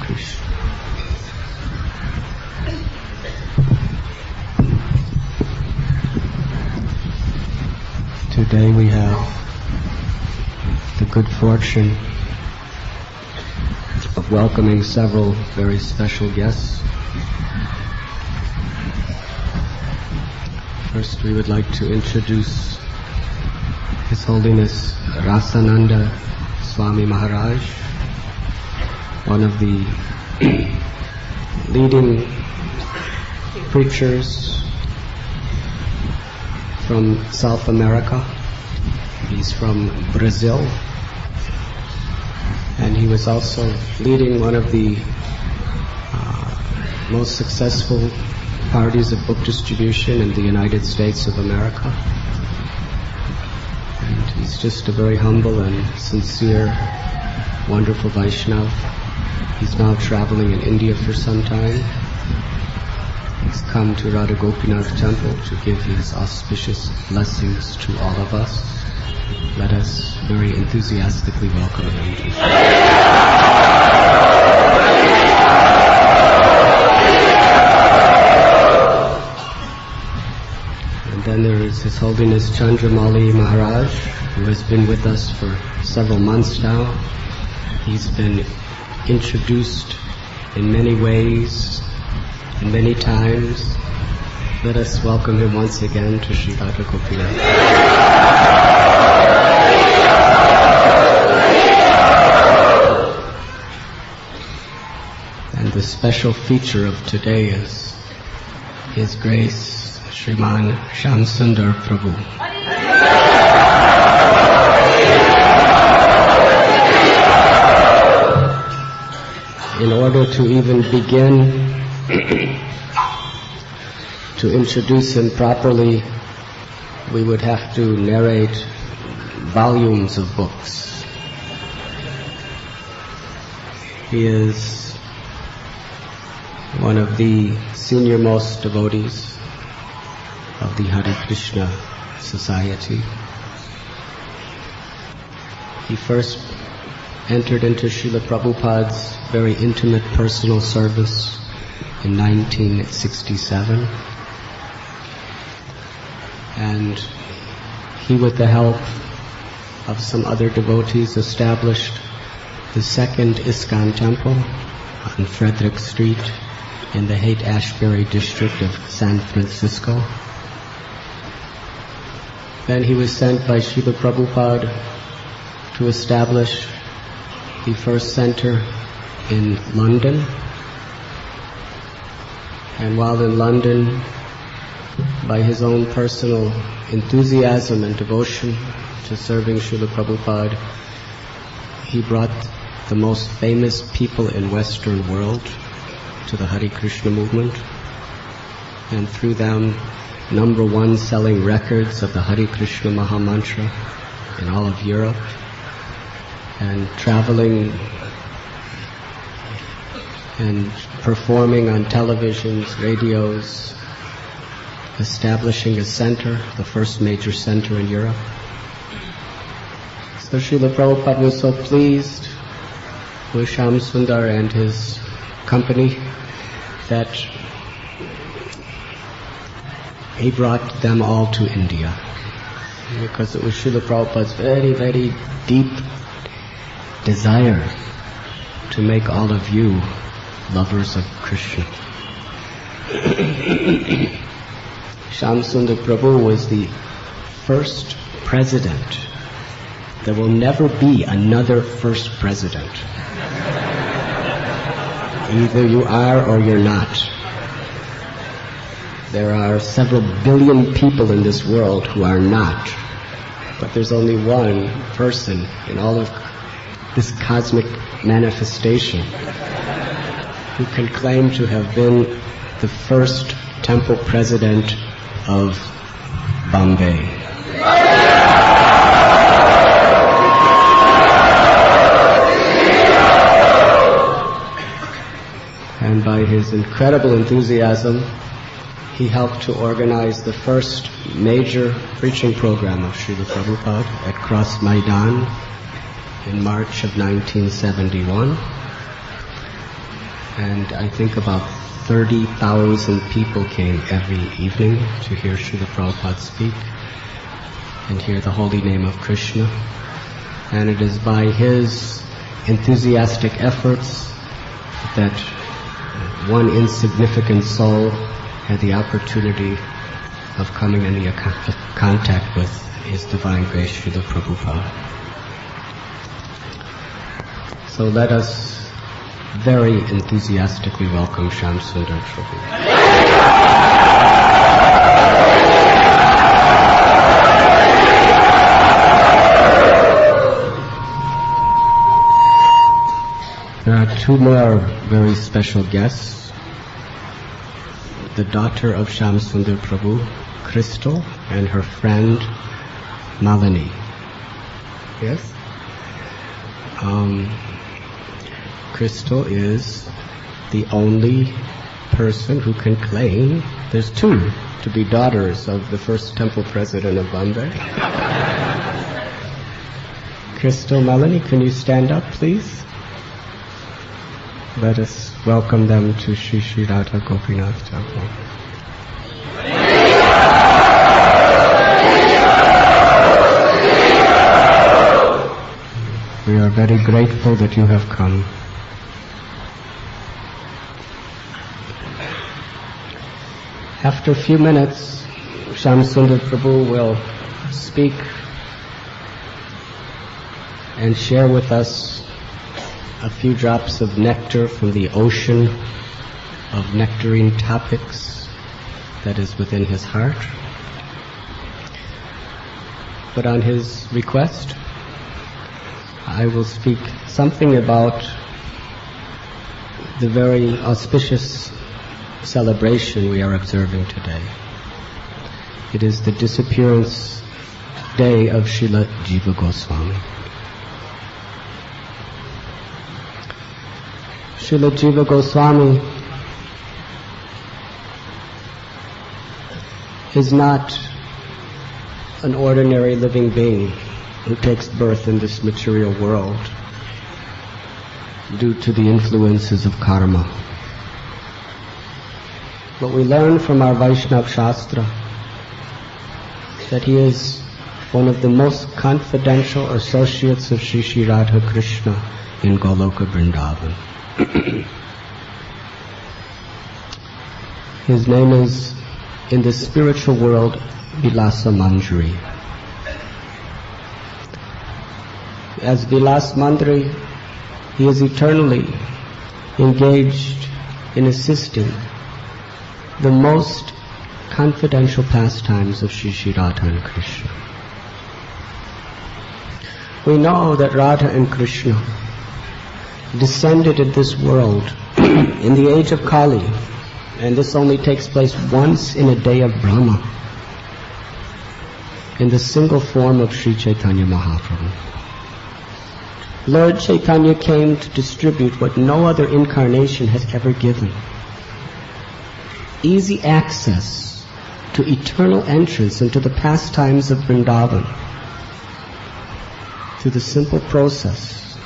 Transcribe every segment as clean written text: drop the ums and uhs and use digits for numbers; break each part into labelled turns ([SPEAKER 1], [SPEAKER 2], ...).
[SPEAKER 1] Krishna. Today we have the good fortune of welcoming several very special guests. First, we would like to introduce His Holiness Radhanath Swami Maharaj, one of the leading preachers from South America. He's from Brazil, and he was also leading one of the most successful parties of book distribution in the United States of America. And he's just a very humble and sincere, wonderful Vaishnava. He's now traveling in India for some time. He's come to Radha Gopinath Temple to give his auspicious blessings to all of us. Let us very enthusiastically welcome him. And then there is His Holiness Chandramali Maharaj, who has been with us for several months now. He's been introduced in many ways and many times. Let us welcome him once again to Sri Radha Gopinath. And the special feature of today is His Grace Shriman Shamsundar Prabhu. In order to even begin to introduce him properly, we would have to narrate volumes of books. He is one of the senior-most devotees of the Hare Krishna Society. He first entered into Srila Prabhupada's very intimate personal service in 1967. And he, with the help of some other devotees, established the second ISKCON temple on Frederick Street in the Haight-Ashbury district of San Francisco. Then he was sent by Srila Prabhupada to establish the first center in London. And while in London, by his own personal enthusiasm and devotion to serving Srila Prabhupada, he brought the most famous people in Western world to the Hare Krishna movement, and through them, #1 selling records of the Hare Krishna Maha Mantra in all of Europe, and traveling and performing on televisions, radios, establishing a center, the first major center in Europe. So Srila Prabhupada was so pleased with Shyam Sundar and his company that he brought them all to India, because it was Srila Prabhupada's very, very deep desire to make all of you lovers of Krishna. Shyam Sundar Prabhu was the first president. There will never be another first president. Either you are or you're not. There are several billion people in this world who are not. But there's only one person in all of this cosmic manifestation who can claim to have been the first temple president of Bombay. And by his incredible enthusiasm, he helped to organize the first major preaching program of Srila Prabhupada at Cross Maidan in March of 1971. and I think about 30,000 people came every evening to hear Srila Prabhupada speak and hear the holy name of Krishna. And it is by his enthusiastic efforts that one insignificant soul had the opportunity of coming into contact with His Divine Grace Srila Prabhupada. So let us very enthusiastically welcome Shyam Sundar Prabhu. There are two more very special guests. The daughter of Shyam Sundar Prabhu, Crystal, and her friend Malini. Yes? Crystal is the only person who can claim, there's two, to be daughters of the first temple president of Bombay. Crystal, Malini, can you stand up, please? Let us welcome them to Shri Shri Radha Gopinath Temple. We are very grateful that you have come. After a few minutes, Shyam Sundar Prabhu will speak and share with us a few drops of nectar from the ocean of nectarine topics that is within his heart. But on his request, I will speak something about the very auspicious celebration we are observing today. It is the disappearance day of Srila Jiva Goswami. Srila Jiva Goswami is not an ordinary living being who takes birth in this material world due to the influences of karma. But we learn from our Vaishnava Shastra that he is one of the most confidential associates of Shri Shri Radha Krishna in Goloka Vrindavan. His name is, in the spiritual world, Vilasa Manjari. As Vilas Mandri, he is eternally engaged in assisting the most confidential pastimes of Shri Shri Radha and Krishna. We know that Radha and Krishna descended in this world in the age of Kali, and this only takes place once in a day of Brahma, in the single form of Sri Chaitanya Mahaprabhu. Lord Chaitanya came to distribute what no other incarnation has ever given: easy access to eternal entrance into the pastimes of Vrindavan through the simple process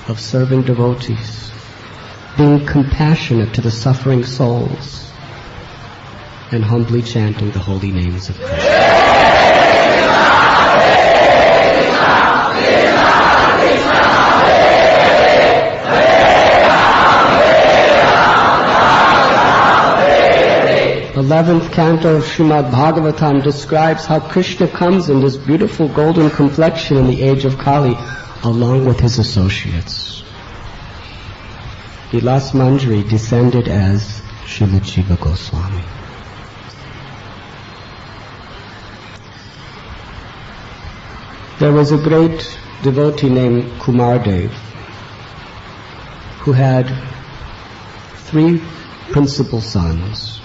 [SPEAKER 1] of serving devotees, being compassionate to the suffering souls, and humbly chanting the holy names of Krishna. 11th canto of Srimad Bhagavatam describes how Krishna comes in this beautiful golden complexion in the age of Kali along with his associates. Vilas Manjari descended as Srila Jiva Goswami. There was a great devotee named Kumardev who had 3 principal sons.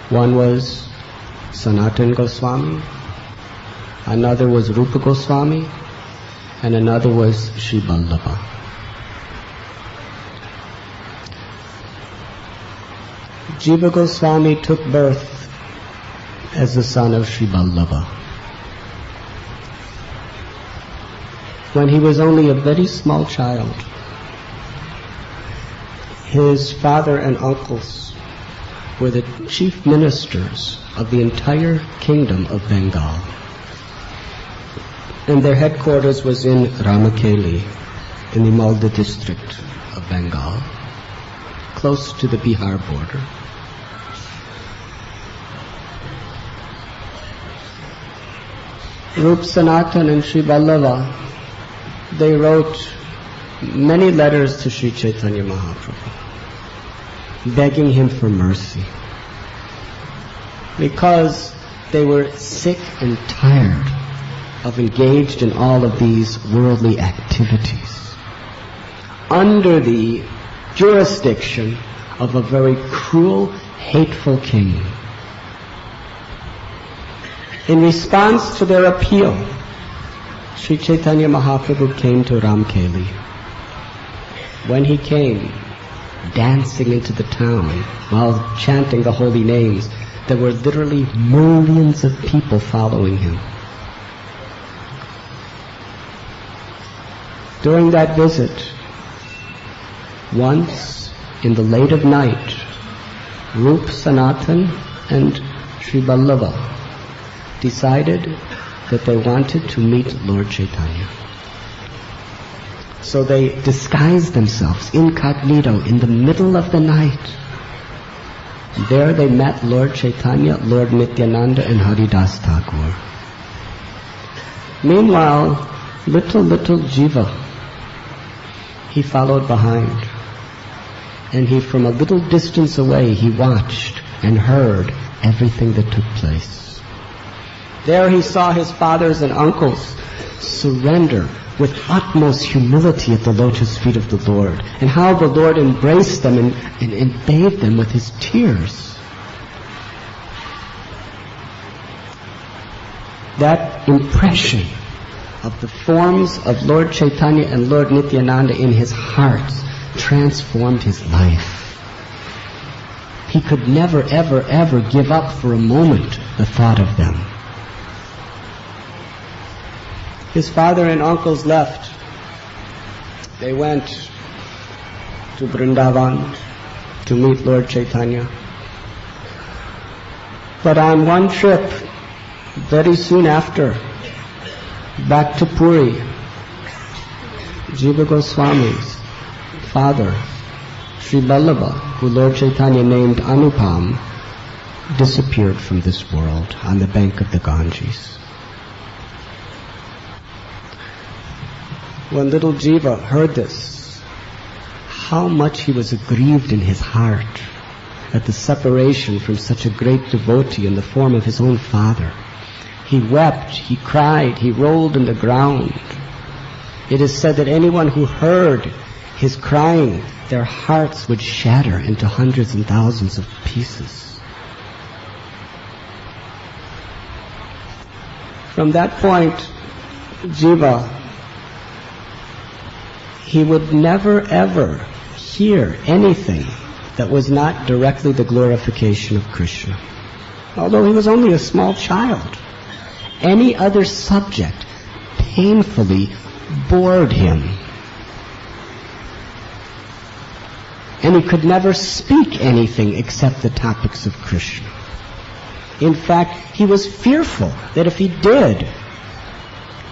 [SPEAKER 1] One was Sanatan Goswami, another was Rupa Goswami, and another was Sri Vallabha. Jiva Goswami took birth as the son of Sri Vallabha. When he was only a very small child, His father and uncles were the chief ministers of the entire kingdom of Bengal. And their headquarters was in Ramakeli, in the Malda district of Bengal, close to the Bihar border. Rup Sanatan and Sri Vallabha, they wrote many letters to Sri Chaitanya Mahaprabhu, begging him for mercy, because they were sick and tired of engaged in all of these worldly activities under the jurisdiction of a very cruel, hateful king. In response to their appeal, Sri Chaitanya Mahaprabhu came to Ramkeli. When he came, dancing into the town while chanting the holy names, there were literally millions of people following him. During that visit, once in the late of night, Rup Sanatan and Sri Vallabha decided that they wanted to meet Lord Chaitanya. So they disguised themselves incognito in the middle of the night. There they met Lord Chaitanya, Lord Nityananda, and Haridas Thakur. Meanwhile, little Jiva, he followed behind. And he, from a little distance away, he watched and heard everything that took place. There he saw his fathers and uncles surrender with utmost humility at the lotus feet of the Lord, and how the Lord embraced them and bathed them with his tears. That impression of the forms of Lord Chaitanya and Lord Nityananda in his heart transformed his life. He could never, ever give up for a moment the thought of them. His father and uncles left. They went to Vrindavan to meet Lord Chaitanya. But on one trip, very soon after, back to Puri, Jiva Goswami's father, Sri Vallabha, who Lord Chaitanya named Anupam, disappeared from this world on the bank of the Ganges. When little Jiva heard this, how much he was aggrieved in his heart at the separation from such a great devotee in the form of his own father. He wept, he cried, he rolled in the ground. It is said that anyone who heard his crying, their hearts would shatter into hundreds and thousands of pieces. From that point, Jiva, he would never ever hear anything that was not directly the glorification of Krishna. Although he was only a small child, any other subject painfully bored him. And he could never speak anything except the topics of Krishna. In fact, he was fearful that if he did,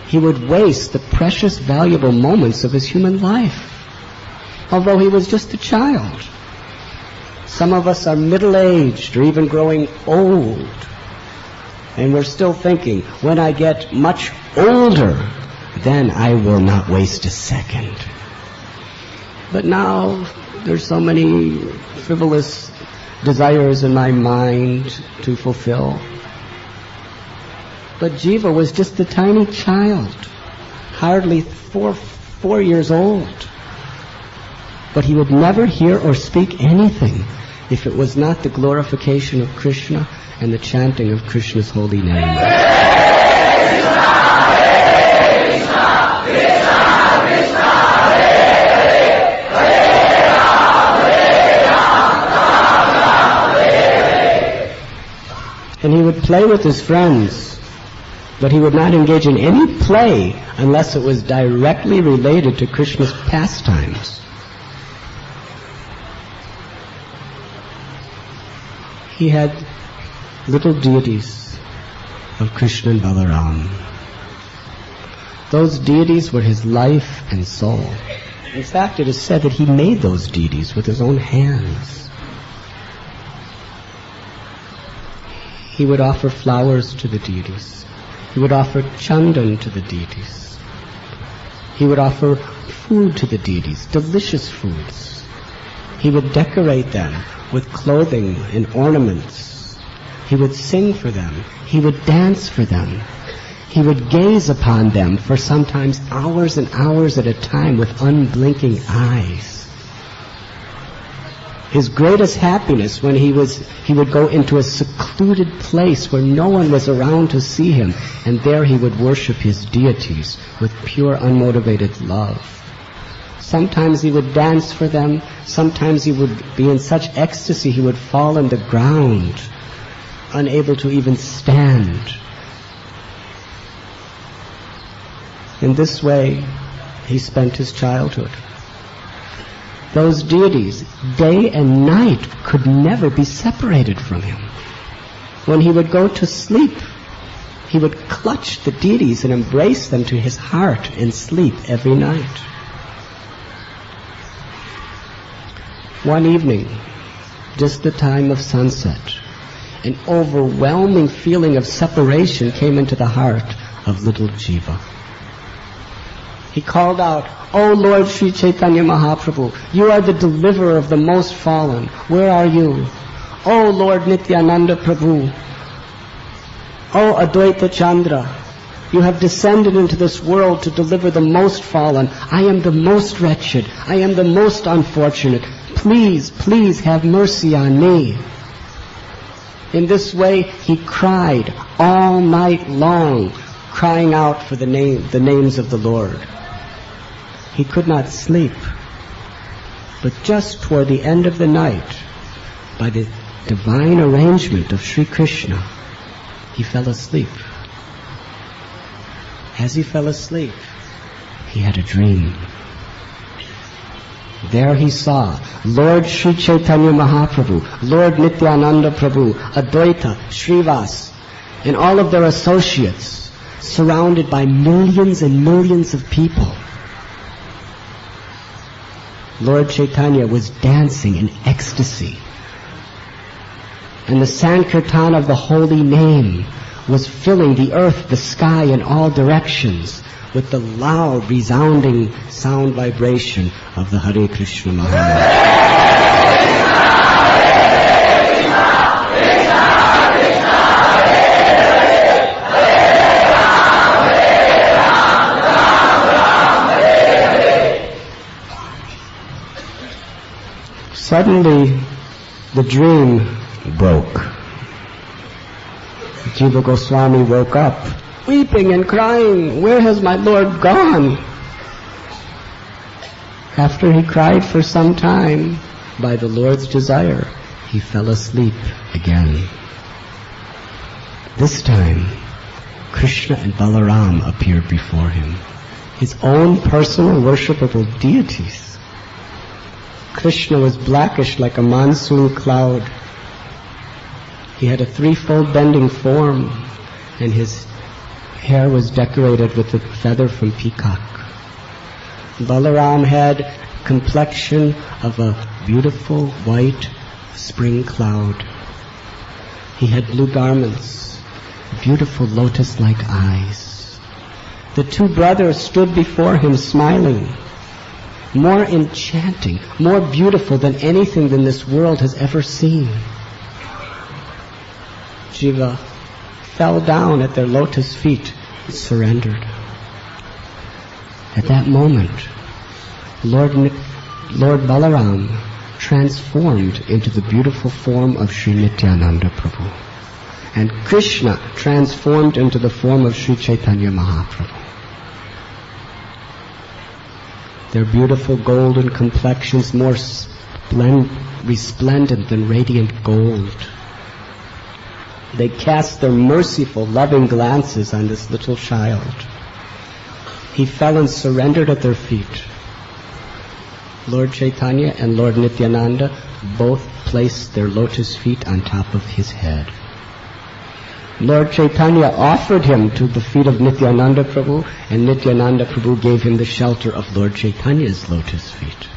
[SPEAKER 1] he would waste the precious, valuable moments of his human life, although he was just a child. Some of us are middle-aged or even growing old, and we're still thinking, when I get much older, then I will not waste a second. But now there's so many frivolous desires in my mind to fulfill. But Jiva was just a tiny child, hardly four years old. But he would never hear or speak anything if it was not the glorification of Krishna and the chanting of Krishna's holy name. And he would play with his friends, but he would not engage in any play unless it was directly related to Krishna's pastimes. he had little deities of Krishna and Balaram. Those deities were his life and soul. In fact, it is said that he made those deities with his own hands. He would offer flowers to the deities. He would offer chandan to the deities. He would offer food to the deities, delicious foods. He would decorate them with clothing and ornaments. He would sing for them. He would dance for them. He would gaze upon them for sometimes hours and hours at a time with unblinking eyes. His greatest happiness when he would go into a secluded place where no one was around to see him, and there he would worship his deities with pure unmotivated love. Sometimes he would dance for them, sometimes he would be in such ecstasy he would fall on the ground, unable to even stand. In this way, he spent his childhood. Those deities, day and night, could never be separated from him. When he would go to sleep, he would clutch the deities and embrace them to his heart and sleep every night. One evening, just the time of sunset, an overwhelming feeling of separation came into the heart of little Jiva. He called out, "O Lord Sri Chaitanya Mahaprabhu, you are the deliverer of the most fallen. Where are you? O Lord Nityananda Prabhu, O Advaita Chandra, you have descended into this world to deliver the most fallen. I am the most wretched. I am the most unfortunate. Please, please have mercy on me." In this way, he cried all night long, crying out for the names of the Lord. He could not sleep, but just toward the end of the night, by the divine arrangement of Sri Krishna, he fell asleep. As he fell asleep, he had a dream. There he saw Lord Sri Chaitanya Mahaprabhu, Lord Nityananda Prabhu, Advaita, Srivas, and all of their associates, surrounded by millions and millions of people. Lord Chaitanya was dancing in ecstasy, and the Sankirtan of the holy name was filling the earth, the sky, in all directions with the loud, resounding sound vibration of the Hare Krishna Mahamantra. Suddenly, the dream broke. Jiva Goswami woke up, weeping and crying, "Where has my Lord gone?" After he cried for some time, by the Lord's desire, he fell asleep again. This time, Krishna and Balaram appeared before him, his own personal worshipable deities. Krishna was blackish like a monsoon cloud. He had a threefold bending form, and his hair was decorated with a feather from peacock. Balaram had complexion of a beautiful white spring cloud. He had blue garments, beautiful lotus-like eyes. The two brothers stood before him smiling, more enchanting, more beautiful than anything that this world has ever seen. Jiva fell down at their lotus feet and surrendered. At that moment, Lord Balaram transformed into the beautiful form of Sri Nityananda Prabhu, and Krishna transformed into the form of Sri Chaitanya Mahaprabhu. Their beautiful golden complexions more resplendent than radiant gold. They cast their merciful, loving glances on this little child. He fell and surrendered at their feet. Lord Chaitanya and Lord Nityananda both placed their lotus feet on top of his head. Lord Chaitanya offered him to the feet of Nityananda Prabhu, and Nityananda Prabhu gave him the shelter of Lord Chaitanya's lotus feet.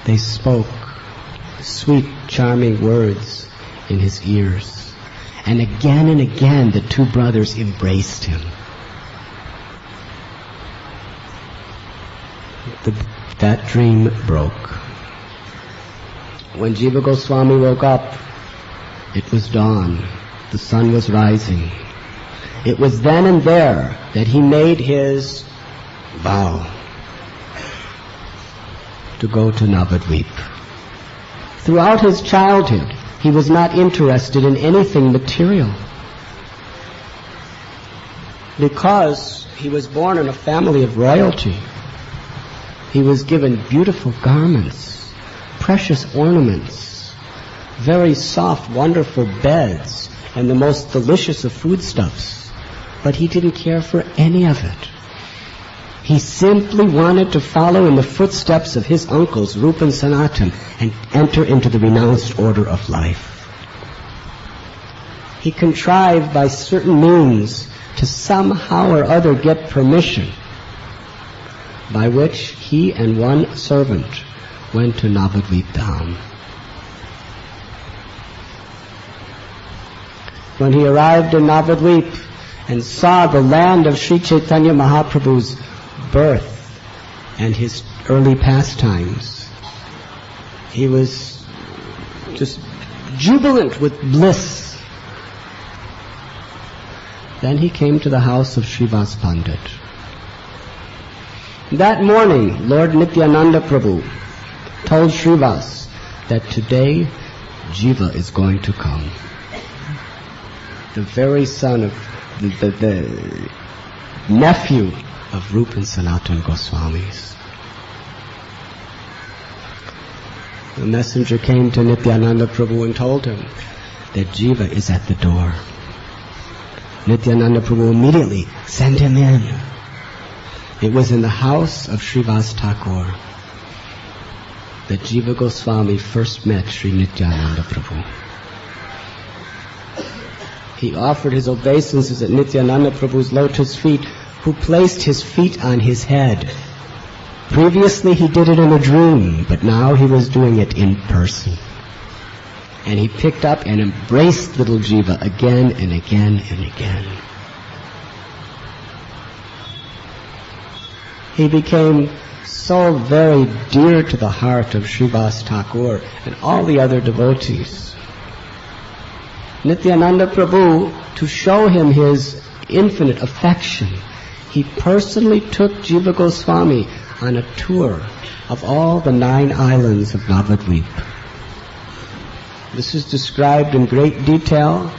[SPEAKER 1] They spoke sweet, charming words in his ears, and again the two brothers embraced him. That dream broke. When Jiva Goswami woke up, it was dawn. The sun was rising. It was then and there that he made his vow to go to Navadvip. Throughout his childhood, he was not interested in anything material. Because he was born in a family of royalty, he was given beautiful garments, precious ornaments, very soft, wonderful beds, and the most delicious of foodstuffs. But he didn't care for any of it. He simply wanted to follow in the footsteps of his uncles, Rupa and Sanatan, and enter into the renounced order of life. He contrived by certain means to somehow or other get permission, by which he and one servant went to Navadvip Dham. When he arrived in Navadvip and saw the land of Sri Chaitanya Mahaprabhu's birth and his early pastimes, he was just jubilant with bliss. Then he came to the house of Srivas Pandit. That morning, Lord Nityananda Prabhu told Srivas that today Jiva is going to come. The very son of the nephew of Rupa and Sanatan Goswamis. The messenger came to Nityananda Prabhu and told him that Jiva is at the door. Nityananda Prabhu immediately sent him in. It was in the house of Srivas Thakur that Jiva Goswami first met Sri Nityananda Prabhu. He offered his obeisances at Nityananda Prabhu's lotus feet, who placed his feet on his head. Previously he did it in a dream, but now he was doing it in person. And he picked up and embraced little Jiva again and again and again. He became so very dear to the heart of Srivas Thakur and all the other devotees. Nityananda Prabhu, to show him his infinite affection, he personally took Jiva Goswami on a tour of all the 9 islands of Navadvip. This is described in great detail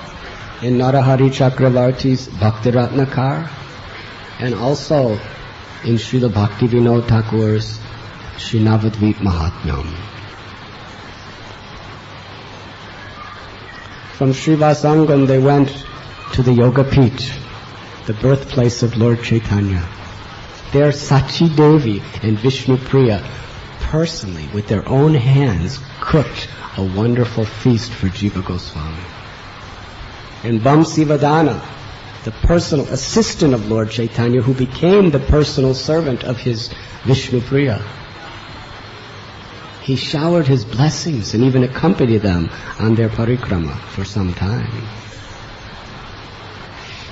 [SPEAKER 1] in Narahari Chakravarti's Bhakti Ratnakar, and also in Srila Bhakti Vinod Thakur's Sri Navadvip Mahatmyam. From Srivasangam they went to the Yoga Pit, the birthplace of Lord Chaitanya. There Sachi Devi and Vishnu Priya personally, with their own hands, cooked a wonderful feast for Jiva Goswami. And Vamsivadana, the personal assistant of Lord Chaitanya, who became the personal servant of his Vishnu Priya, he showered his blessings and even accompanied them on their parikrama for some time.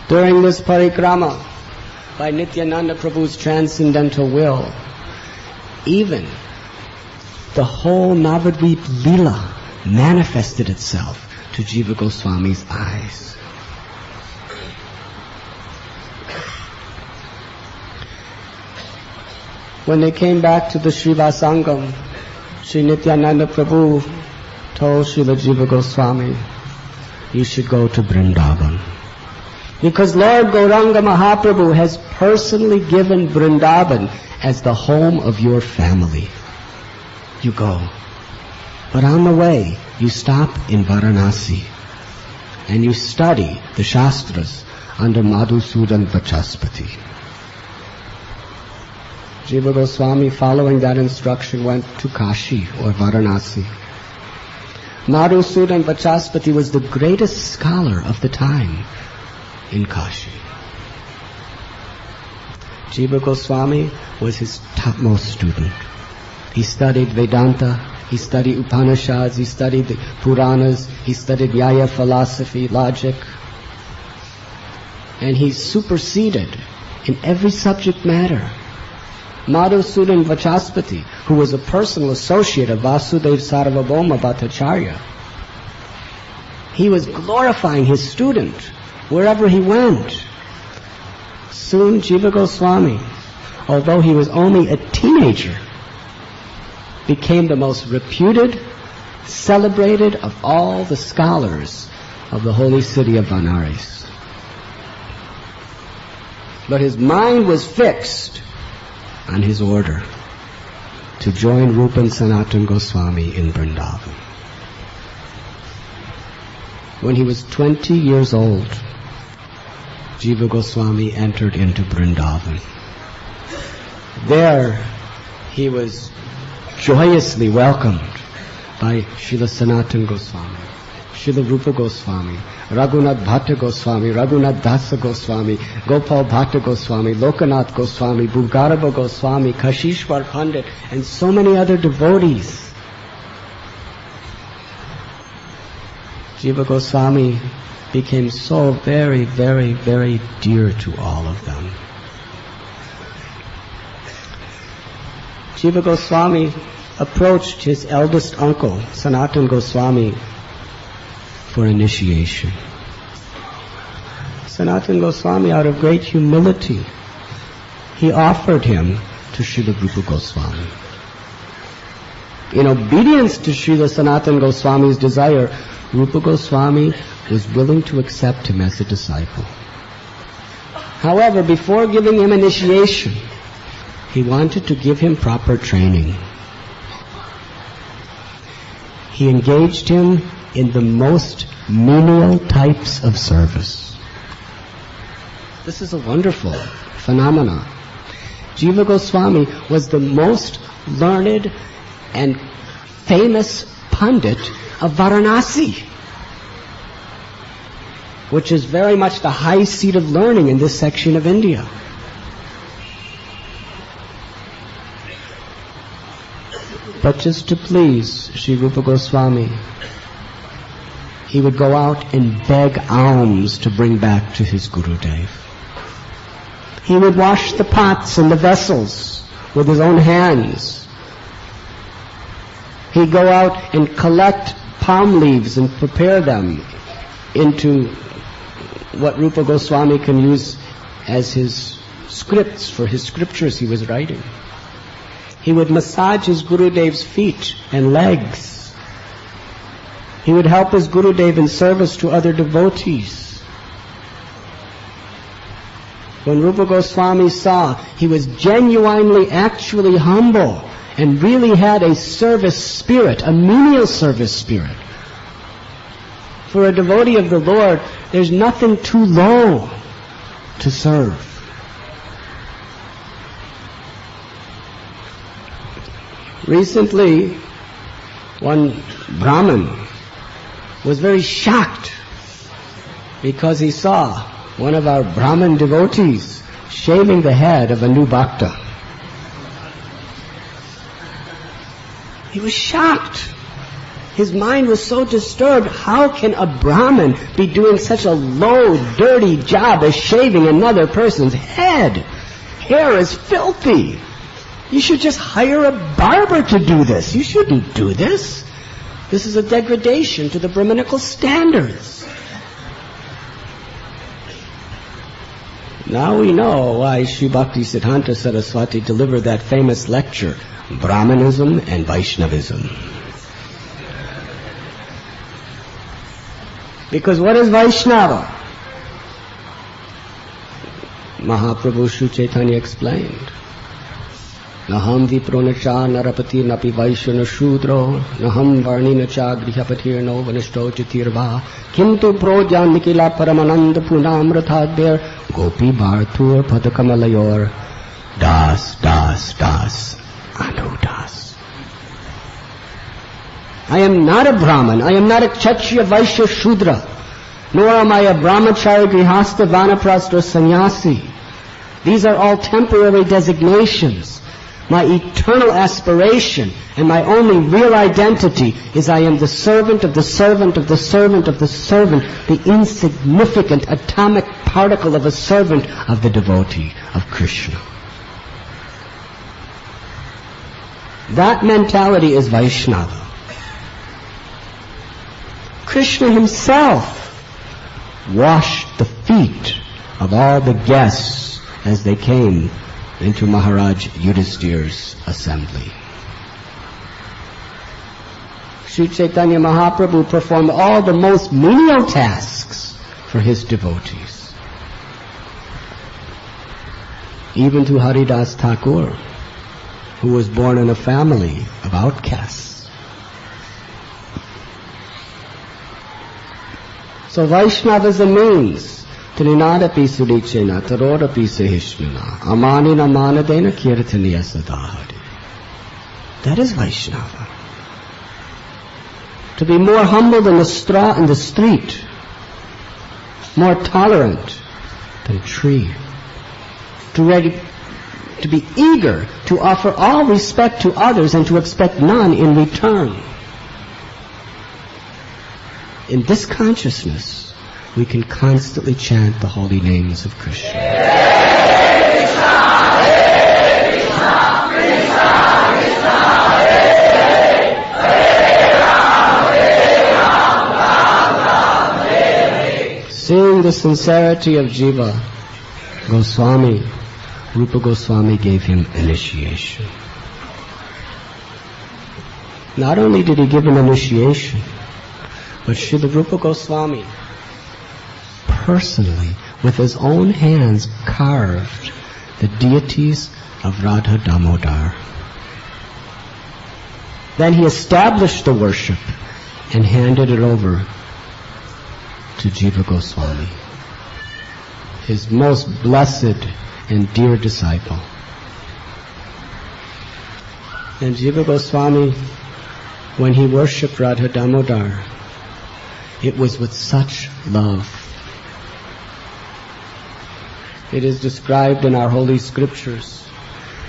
[SPEAKER 1] During this parikrama, by Nityananda Prabhu's transcendental will, even the whole Navadvip Leela manifested itself to Jiva Goswami's eyes. When they came back to the Srivasangam, Sri Nityananda Prabhu told Srila Jiva Goswami, you should go to Vrindavan. Because Lord Gauranga Mahaprabhu has personally given Vrindavan as the home of your family. You go. But on the way, you stop in Varanasi and you study the Shastras under Madhusudan Vachaspati. Jiva Goswami, following that instruction, went to Kashi or Varanasi. Madhusudan Vachaspati was the greatest scholar of the time in Kashi. Jiva Goswami was his topmost student. He studied Vedanta, he studied Upanishads, he studied the Puranas, he studied Nyaya philosophy, logic, and he superseded in every subject matter Madhusudan Vachaspati, who was a personal associate of Vasudev Sarvabhauma Bhattacharya. He was glorifying his student wherever he went. Soon Jiva Goswami, although he was only a teenager, became the most reputed, celebrated of all the scholars of the holy city of Benares. But his mind was fixed on his order to join Rupa and Sanatana Goswami in Vrindavan. When he was 20 years old, Jiva Goswami entered into Vrindavan. There he was joyously welcomed by Srila Sanatana Goswami, Srila Rupa Goswami, Raghunath Bhatta Goswami, Raghunath Dasa Goswami, Gopal Bhatta Goswami, Lokanath Goswami, Bhugarabha Goswami, Kashishwar Pandit, and so many other devotees. Jiva Goswami became so very, very, very dear to all of them. Jiva Goswami approached his eldest uncle, Sanatana Goswami, for initiation. Sanatana Goswami, out of great humility, he offered him to Srila Rupa Goswami. In obedience to Srila Sanatana Goswami's desire, Rupa Goswami was willing to accept him as a disciple. However, before giving him initiation, he wanted to give him proper training. He engaged him in the most menial types of service. This is a wonderful phenomenon. Jiva Goswami was the most learned and famous Pandit of Varanasi, which is very much the high seat of learning in this section of India. But just to please Sri Rupa Goswami, he would go out and beg alms to bring back to his Gurudev. He would wash the pots and the vessels with his own hands. He'd go out and collect palm leaves and prepare them into what Rupa Goswami can use as his scripts for his scriptures he was writing. He would massage his Gurudev's feet and legs. He would help his Gurudev in service to other devotees. When Rupa Goswami saw he was genuinely, actually humble and really had a service spirit, a menial service spirit. For a devotee of the Lord, there's nothing too low to serve. Recently, one Brahmin was very shocked because he saw one of our Brahmin devotees shaving the head of a new bhakta. He was shocked. His mind was so disturbed. How can a Brahmin be doing such a low, dirty job as shaving another person's head? Hair is filthy. You should just hire a barber to do this. You shouldn't do this. This is a degradation to the Brahminical standards. Now we know why Sri Bhakti Siddhanta Saraswati delivered that famous lecture, Brahmanism and Vaishnavism. Because what is Vaishnava? Mahaprabhu Sri Chaitanya explained. Naham vipronacha narapati napi vaishana shudro naham varninacha grihapatirno vanishto chitirva kintu projan nikila paramananda punamratadbir gopi bhartur padakamalayur Das, das, das, Anudas. I am not a Brahman. I am not a Kshatriya, Vaishya, Shudra. Nor am I a Brahmachari, Grihastha, Vanaprastha, or Sannyasi. These are all temporary designations. My eternal aspiration and my only real identity is I am the servant of the servant of the servant of the servant, the insignificant atomic particle of a servant of the devotee of Krishna. That mentality is Vaishnava. Krishna himself washed the feet of all the guests as they came into Maharaj Yudhishthir's assembly. Sri Chaitanya Mahaprabhu performed all the most menial tasks for his devotees. Even to Haridas Thakur, who was born in a family of outcasts. So Vaishnavas means Trinadapi Surichena, Tarodapi Sahishnana, Amanina Manadena Kirtaniya Sadahari. That is Vaishnava. To be more humble than the straw in the street, more tolerant than a tree, to be eager to offer all respect to others and to expect none in return. In this consciousness, we can constantly chant the holy names of Krishna. Hare Krishna, Hare Krishna, Krishna Krishna, Hare Hare, Hare Ram, Ram, Hare Hare. Seeing the sincerity of Jiva, Goswami, Rupa Goswami gave him initiation. Not only did he give him initiation, but Srila Rupa Goswami personally, with his own hands, carved the deities of Radha Damodar. Then he established the worship and handed it over to Jiva Goswami, his most blessed and dear disciple. And Jiva Goswami, when he worshipped Radha Damodar, it was with such love. It is described in our holy scriptures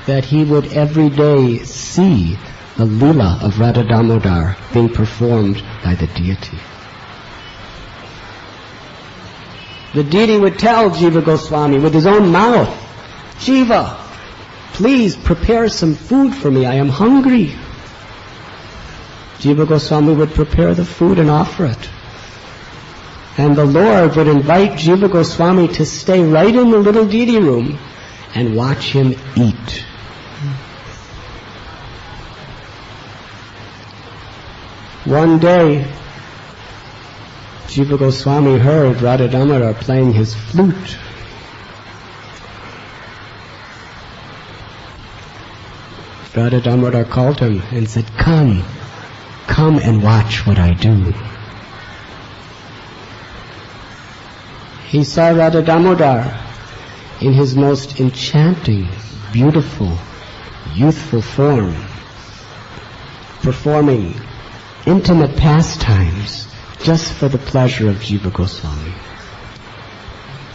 [SPEAKER 1] that he would every day see the Leela of Radha Damodar being performed by the deity. The deity would tell Jiva Goswami with his own mouth, Jiva, please prepare some food for me, I am hungry. Jiva Goswami would prepare the food and offer it. And the Lord would invite Jiva Goswami to stay right in the little deity room and watch him eat. One day, Jiva Goswami heard Radha Damodar playing his flute. Radha Damodar called him and said, come and watch what I do. He saw Radha Damodar in his most enchanting, beautiful, youthful form, performing intimate pastimes just for the pleasure of Jiva Goswami.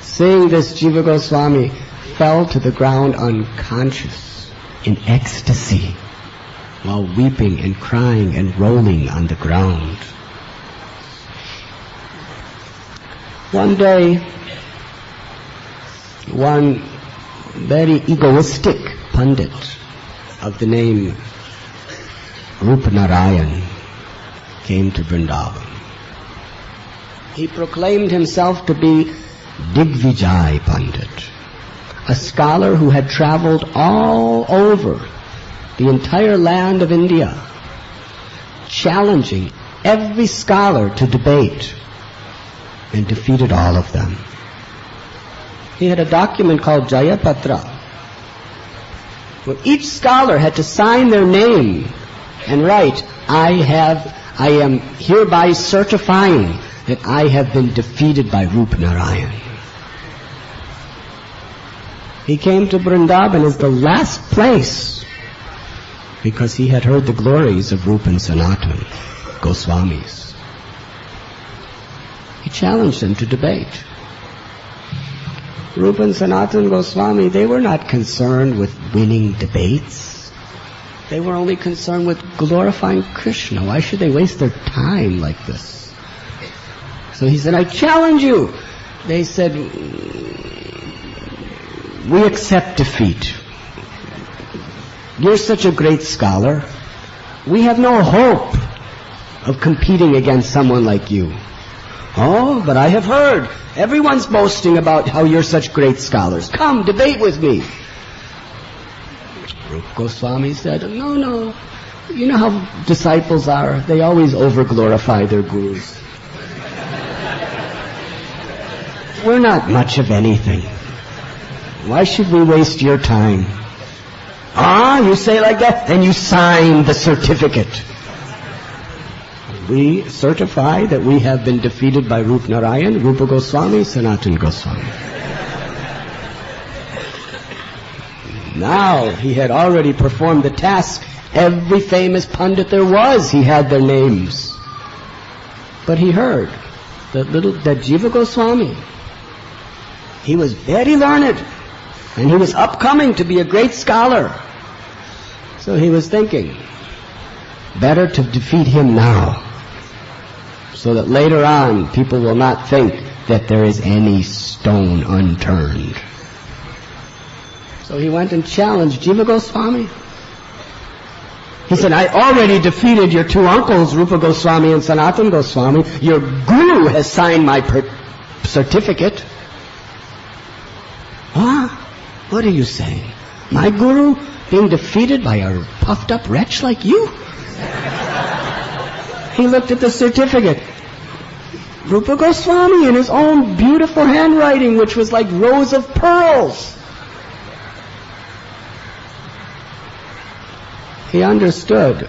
[SPEAKER 1] Seeing this, Jiva Goswami fell to the ground unconscious, in ecstasy, while weeping and crying and rolling on the ground. One day, one very egoistic pundit of the name Rupa Narayan came to Vrindavan. He proclaimed himself to be Digvijay Pandit, a scholar who had traveled all over the entire land of India, challenging every scholar to debate, and defeated all of them. He had a document called Jayapatra, where each scholar had to sign their name and write, I am hereby certifying that I have been defeated by Rupa Narayan. He came to Vrindavan as the last place because he had heard the glories of Rupa and Sanatan, Goswamis. He challenged them to debate. Rupa and Sanatan Goswami, they were not concerned with winning debates. They were only concerned with glorifying Krishna. Why should they waste their time like this? So he said, I challenge you. They said, we accept defeat. You're such a great scholar. We have no hope of competing against someone like you. Oh, but I have heard. Everyone's boasting about how you're such great scholars. Come, debate with me. Rupa Goswami said, no. You know how disciples are. They always over-glorify their gurus. We're not much of anything. Why should we waste your time? Ah, you say like that? Then you sign the certificate. We certify that we have been defeated by Rup Narayan, Rupa Goswami, Sanatan Goswami. Now, he had already performed the task. Every famous pundit there was, he had their names. But he heard that Jiva Goswami, he was very learned, and he was upcoming to be a great scholar. So he was thinking, better to defeat him now, so that later on people will not think that there is any stone unturned. So he went and challenged Jiva Goswami. He said, I already defeated your two uncles, Rupa Goswami and Sanatan Goswami. Your guru has signed my certificate. Huh? What are you saying? My guru being defeated by a puffed up wretch like you? He looked at the certificate. Rupa Goswami in his own beautiful handwriting, which was like rows of pearls. He understood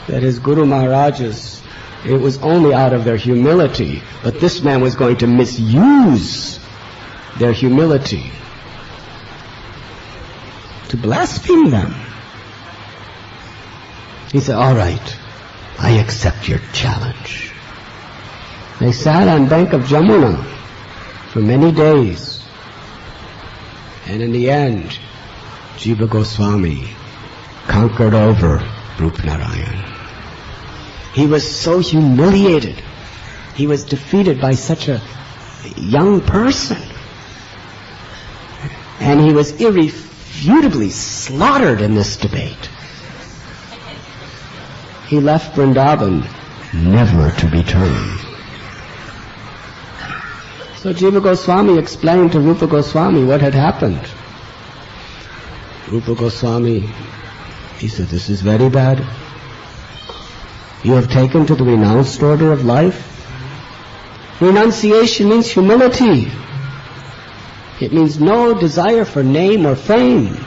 [SPEAKER 1] that his Guru Maharajas, it was only out of their humility, but this man was going to misuse their humility to blaspheme them. He said, all right, I accept your challenge. They sat on bank of Jamuna for many days. And in the end, Jiva Goswami conquered over Rup Narayan. He was so humiliated. He was defeated by such a young person. And he was irrefutably slaughtered in this debate. He left Vrindavan never to return. So Jiva Goswami explained to Rupa Goswami what had happened. Rupa Goswami, he said, this is very bad. You have taken to the renounced order of life. Renunciation means humility. It means no desire for name or fame.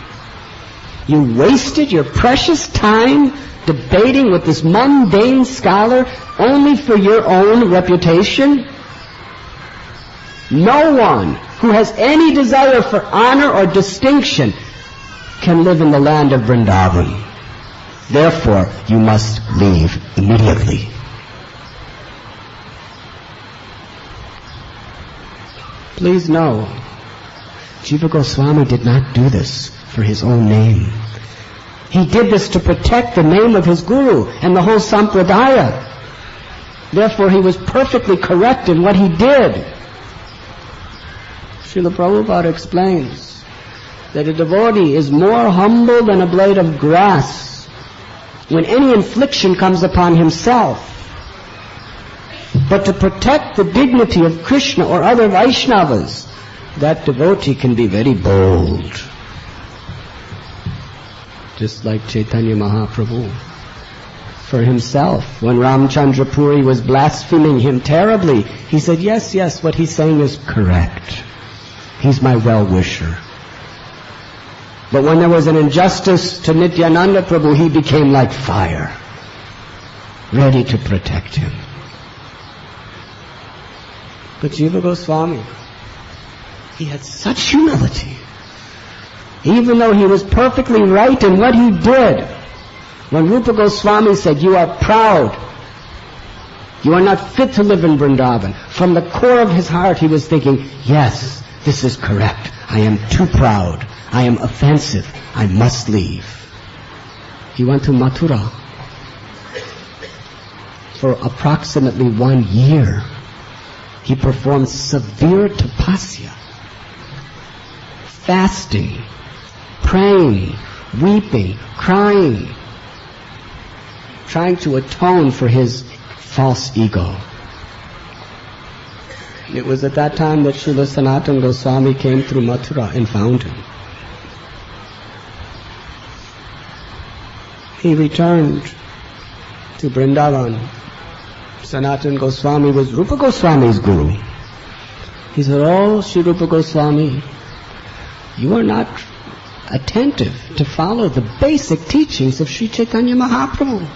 [SPEAKER 1] You wasted your precious time debating with this mundane scholar only for your own reputation. No one who has any desire for honor or distinction can live in the land of Vrindavan. Therefore, you must leave immediately. Please know, Jiva Goswami did not do this for his own name. He did this to protect the name of his guru and the whole sampradaya. Therefore, he was perfectly correct in what he did. Srila Prabhupada explains that a devotee is more humble than a blade of grass when any infliction comes upon himself. But to protect the dignity of Krishna or other Vaishnavas, that devotee can be very bold. Just like Chaitanya Mahaprabhu. For himself, when Ramchandra Puri was blaspheming him terribly, he said, yes, what he's saying is correct. He's my well-wisher. But when there was an injustice to Nityananda Prabhu, he became like fire, ready to protect him. But Jiva Goswami, he had such humility even though he was perfectly right in what he did. When Rupa Goswami said, "You are proud, you are not fit to live in Vrindavan," from the core of his heart he was thinking, "Yes, this is correct. I am too proud. I am offensive. I must leave." He went to Mathura. For approximately 1 year, he performed severe tapasya, fasting, praying, weeping, crying, trying to atone for his false ego. It was at that time that Srila Sanatana Goswami came through Mathura and found him. He returned to Vrindavan. Sanatana Goswami was Rupa Goswami's guru. He said, "Oh, Sri Rupa Goswami, you are not attentive to follow the basic teachings of Sri Chaitanya Mahaprabhu."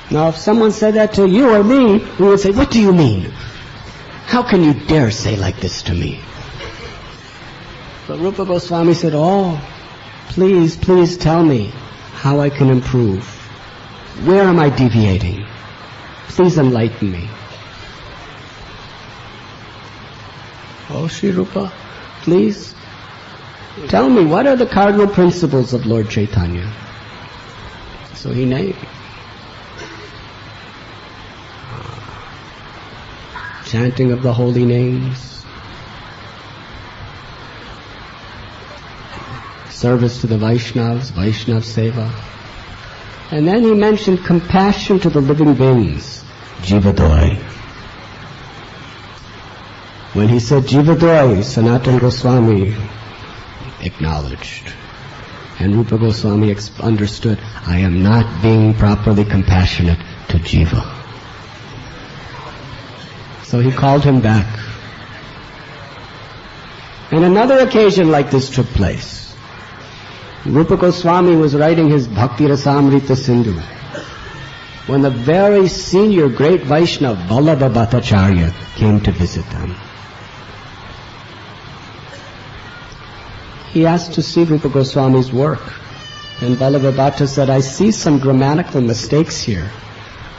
[SPEAKER 1] Now, if someone said that to you or me, we would say, "What do you mean? How can you dare say like this to me?" But Rupa Goswami said, "Oh, please, please tell me how I can improve. Where am I deviating? Please enlighten me." "Oh, Sri Rupa, please tell me, what are the cardinal principles of Lord Chaitanya?" So he named chanting of the holy names, service to the Vaishnavas, Vaishnav Seva. And then he mentioned compassion to the living beings, Jiva Doi. When he said Jiva Doi, Sanatana Goswami acknowledged. And Rupa Goswami understood, I am not being properly compassionate to Jiva. So he called him back. And another occasion like this took place. Rupa Goswami was writing his Bhakti Rasamrita Sindhu when the very senior great Vaishnava Vallabha Bhattacharya came to visit them. He asked to see Rupa Goswami's work, and Vallabha Bhatta said, "I see some grammatical mistakes here."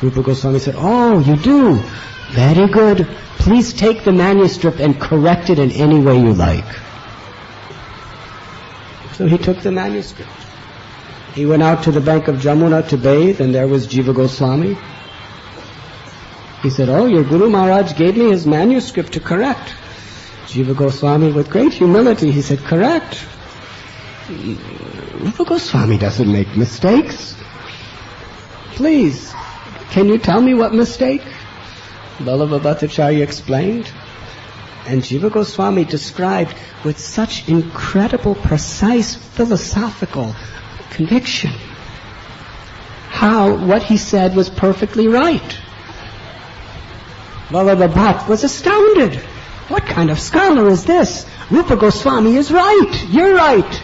[SPEAKER 1] Rupa Goswami said, "Oh, you do? Very good. Please take the manuscript and correct it in any way you like." So he took the manuscript. He went out to the bank of Jamuna to bathe, and there was Jiva Goswami. He said, "Oh, your Guru Maharaj gave me his manuscript to correct." Jiva Goswami, with great humility, he said, "Correct. Rupa Goswami doesn't make mistakes. Please, can you tell me what mistake?" Vallabha Bhattacharya explained. And Jiva Goswami described with such incredible, precise, philosophical conviction how what he said was perfectly right. Vallabha Bhatt was astounded. What kind of scholar is this? Rupa Goswami is right. You're right.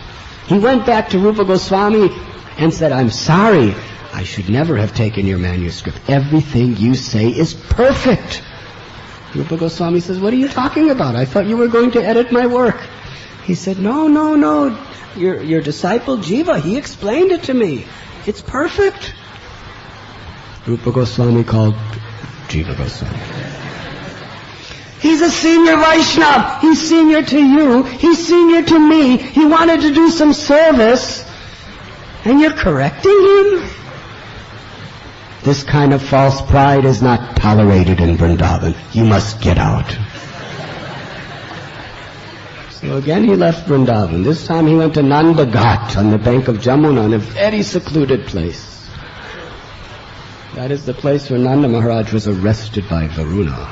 [SPEAKER 1] He went back to Rupa Goswami and said, "I'm sorry. I should never have taken your manuscript. Everything you say is perfect." Rupa Goswami says, "What are you talking about? I thought you were going to edit my work." He said, No. Your disciple Jiva, he explained it to me. It's perfect." Rupa Goswami called Jiva Goswami. "He's a senior Vaishnava. He's senior to you. He's senior to me. He wanted to do some service, and you're correcting him? This kind of false pride is not tolerated in Vrindavan. You must get out." So again he left Vrindavan. This time he went to Nanda Ghat on the bank of Jamuna, in a very secluded place. That is the place where Nanda Maharaj was arrested by Varuna.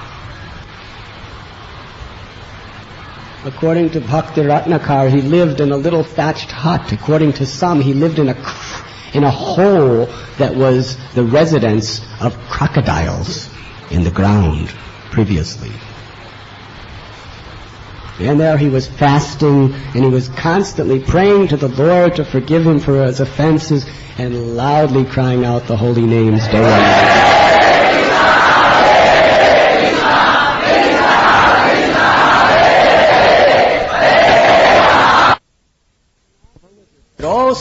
[SPEAKER 1] According to Bhakti Ratnakar, he lived in a little thatched hut. According to some, he lived in a hole that was the residence of crocodiles in the ground previously. And there he was fasting, and he was constantly praying to the Lord to forgive him for his offenses, and loudly crying out the holy names day and night.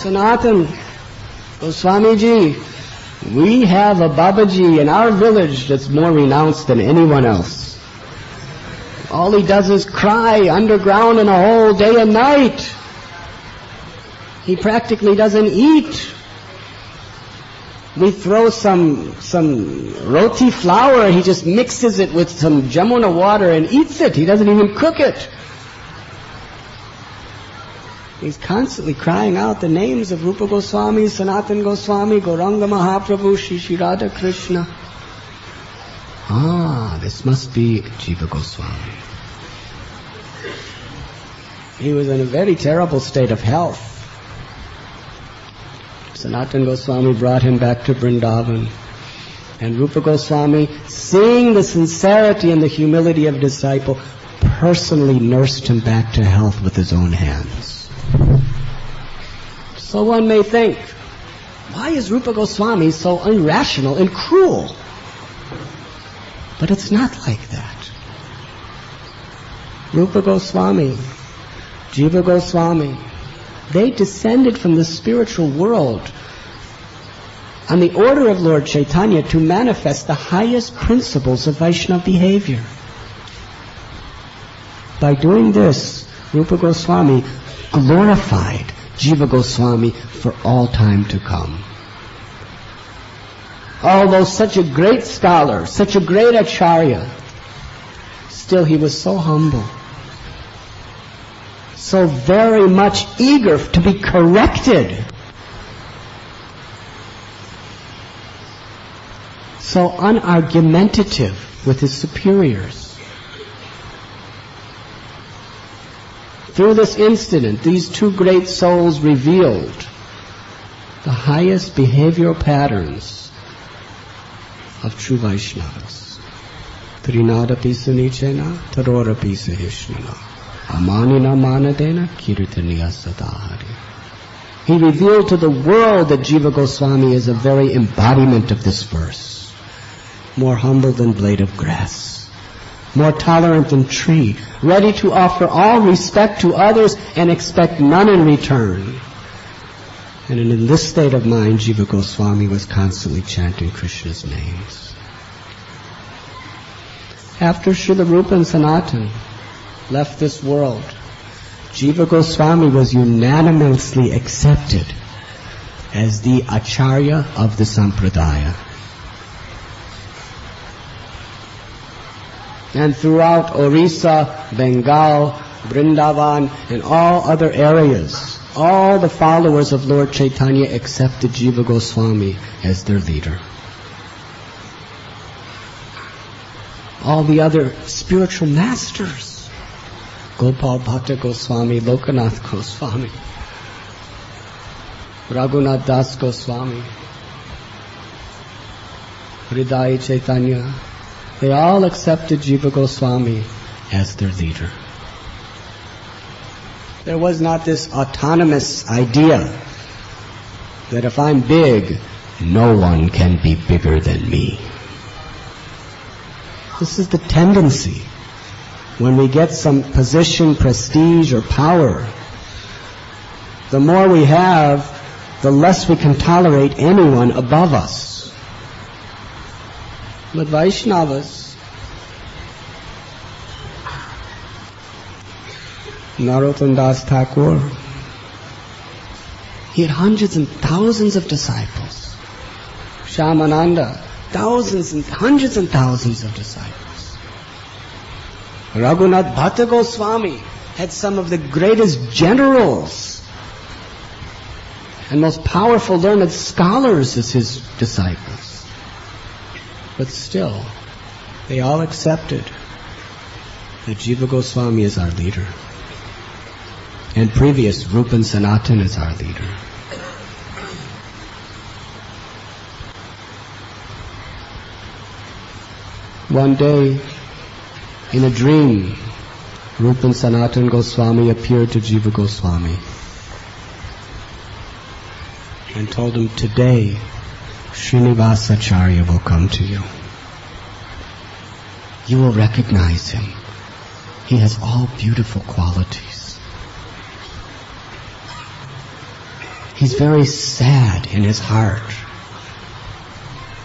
[SPEAKER 1] Sanatan, Goswamiji, we have a Babaji in our village that's more renounced than anyone else. All he does is cry underground in a hole day and night. He practically doesn't eat. We throw some roti flour, he just mixes it with some Jamuna water and eats it. He doesn't even cook it. He's constantly crying out the names of Rupa Goswami, Sanatan Goswami, Gauranga Mahaprabhu, Shri Radha Krishna. This must be Jiva Goswami. He was in a very terrible state of health. Sanatan Goswami brought him back to Vrindavan. And Rupa Goswami, seeing the sincerity and the humility of a disciple, personally nursed him back to health with his own hands. So one may think, why is Rupa Goswami so irrational and cruel? But it's not like that. Rupa Goswami, Jiva Goswami, they descended from the spiritual world on the order of Lord Chaitanya to manifest the highest principles of Vaishnava behavior. By doing this, Rupa Goswami glorified Jiva Goswami for all time to come. Although such a great scholar, such a great acharya, still he was so humble, so very much eager to be corrected, so unargumentative with his superiors. Through this incident, these two great souls revealed the highest behavioral patterns of true Vaishnavas. Trinadapi sunichena, tarorapi sahishnana, amanina manadena, kirtaniya sadahari. He revealed to the world that Jiva Goswami is a very embodiment of this verse. More humble than blade of grass, more tolerant than tree, ready to offer all respect to others and expect none in return. And in this state of mind, Jiva Goswami was constantly chanting Krishna's names. After Srila Rupa and Sanatan left this world, Jiva Goswami was unanimously accepted as the Acharya of the Sampradaya. And throughout Orissa, Bengal, Vrindavan, and all other areas, all the followers of Lord Chaitanya accepted Jiva Goswami as their leader. All the other spiritual masters, Gopal Bhatta Goswami, Lokanath Goswami, Raghunath Das Goswami, Hridaya Chaitanya, they all accepted Jiva Goswami as their leader. There was not this autonomous idea that if I'm big, no one can be bigger than me. This is the tendency. When we get some position, prestige, or power, the more we have, the less we can tolerate anyone above us. But Vaishnavas, Narottam Das Thakur, he had hundreds and thousands of disciples. Shyamananda, thousands and hundreds and thousands of disciples. Raghunath Bhatta Goswami had some of the greatest generals and most powerful learned scholars as his disciples. But still, they all accepted that Jiva Goswami is our leader. And previous, Rupa and Sanatan is our leader. One day, in a dream, Rupa and Sanatan Goswami appeared to Jiva Goswami and told him, today, Srinivasa Acharya will come to you. You will recognize him. He has all beautiful qualities. he's very sad in his heart.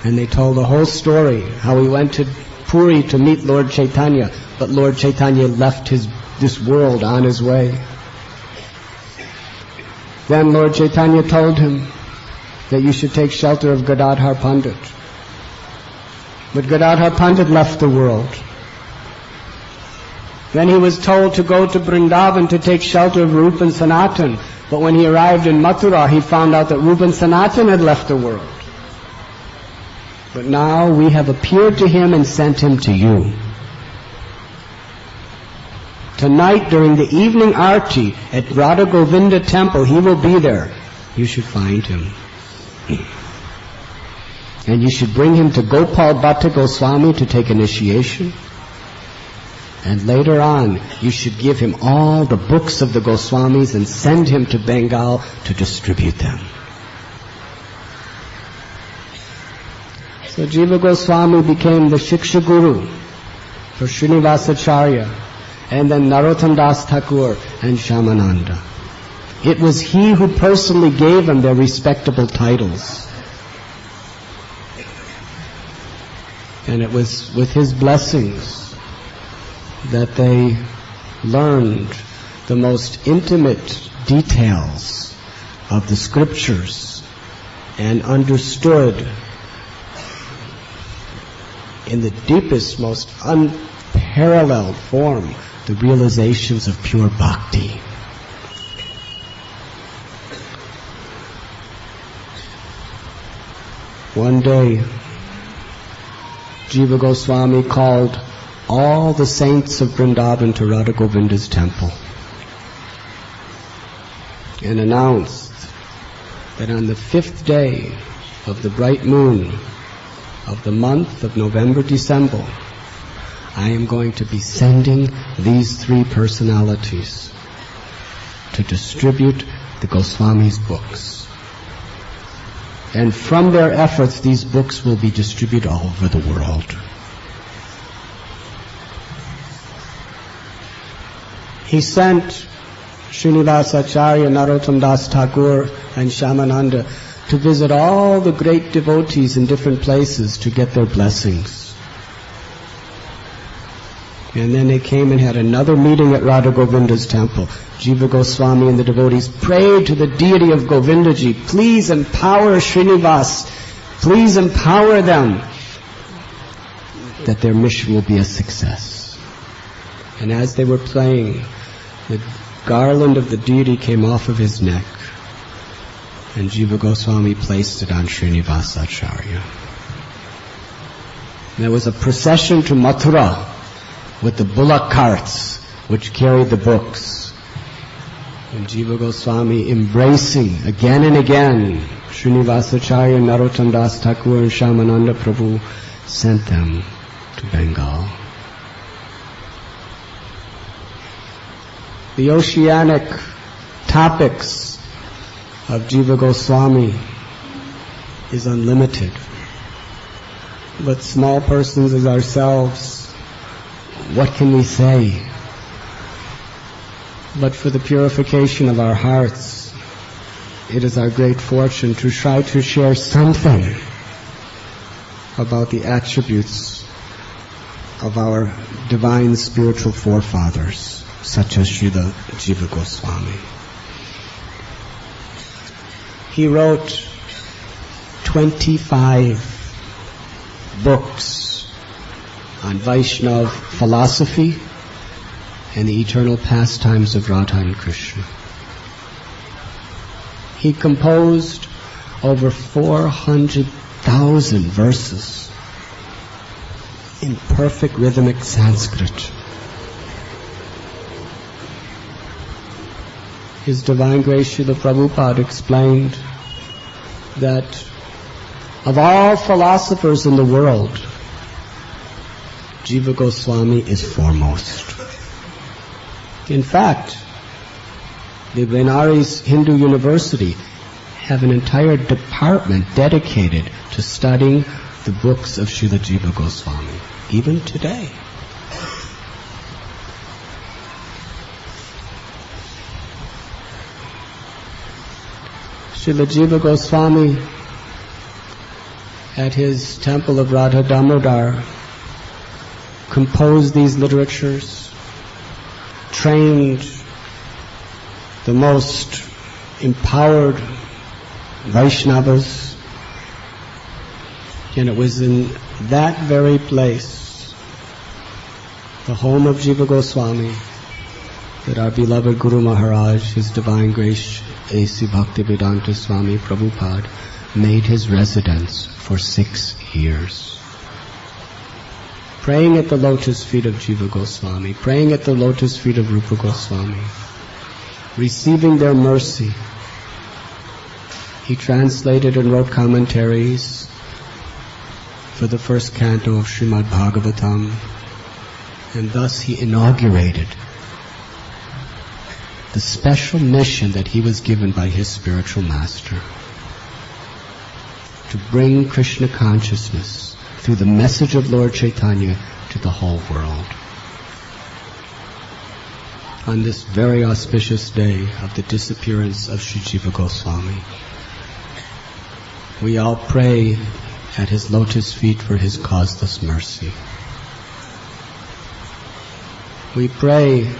[SPEAKER 1] And they told the whole story, how he went to Puri to meet Lord Chaitanya, but Lord Chaitanya left this world on his way. Then Lord Chaitanya told him that you should take shelter of Gadadhar Pandit. But Gadadhar Pandit left the world. Then he was told to go to Vrindavan to take shelter of Rupa and Sanatan. But when he arrived in Mathura, he found out that Rupa and Sanatan had left the world. But now we have appeared to him and sent him to you. Tonight during the evening arti at Radha Govinda temple, he will be there. You should find him. And you should bring him to Gopal Bhatta Goswami to take initiation. And later on, you should give him all the books of the Goswamis and send him to Bengal to distribute them. So Jiva Goswami became the Shiksha Guru for Srinivasacharya, and then Narottam Das Thakur and Shyamananda. It was he who personally gave them their respectable titles. And it was with his blessings that they learned the most intimate details of the scriptures and understood in the deepest, most unparalleled form the realizations of pure bhakti. One day, Jiva Goswami called all the saints of Vrindavan to Radha Govinda's temple and announced that on the 5th day of the bright moon of the month of November-December, I am going to be sending these 3 personalities to distribute the Goswami's books. And from their efforts, these books will be distributed all over the world. He sent Srinivasacharya, Narottam Das Thakur, and Shyamananda to visit all the great devotees in different places to get their blessings. And then they came and had another meeting at Radha Govinda's temple. Jiva Goswami and the devotees prayed to the deity of Govindaji, please empower Srinivas, please empower them, that their mission will be a success. And as they were praying, the garland of the deity came off of his neck, and Jiva Goswami placed it on Srinivasacharya. There was a procession to Mathura with the bullock carts which carried the books. And Jiva Goswami, embracing again and again Srinivasacharya, Narottam Das Thakur and Shyamananda Prabhu, sent them to Bengal. The oceanic topics of Jiva Goswami is unlimited. But small persons as ourselves, what can we say? But for the purification of our hearts, it is our great fortune to try to share something about the attributes of our divine spiritual forefathers, such as Srila Jiva Goswami. He wrote 25 books on Vaishnava philosophy and the eternal pastimes of Radha and Krishna. He composed over 400,000 verses in perfect rhythmic Sanskrit. His Divine Grace Srila Prabhupada explained that of all philosophers in the world, Jiva Goswami is foremost. In fact, the Benares Hindu University have an entire department dedicated to studying the books of Srila Jiva Goswami, even today. Srila Jiva Goswami, at his temple of Radha Damodar, composed these literatures, trained the most empowered Vaishnavas, and it was in that very place, the home of Jiva Goswami, that our beloved Guru Maharaj, His Divine Grace A.C. Bhaktivedanta Swami Prabhupada, made his residence for 6 years. Praying at the lotus feet of Jiva Goswami, praying at the lotus feet of Rupa Goswami, receiving their mercy. He translated and wrote commentaries for the first canto of Srimad Bhagavatam, and thus he inaugurated the special mission that he was given by his spiritual master, to bring Krishna consciousness through the message of Lord Chaitanya to the whole world. On this very auspicious day of the disappearance of Sri Jiva Goswami, we all pray at his lotus feet for his causeless mercy. We pray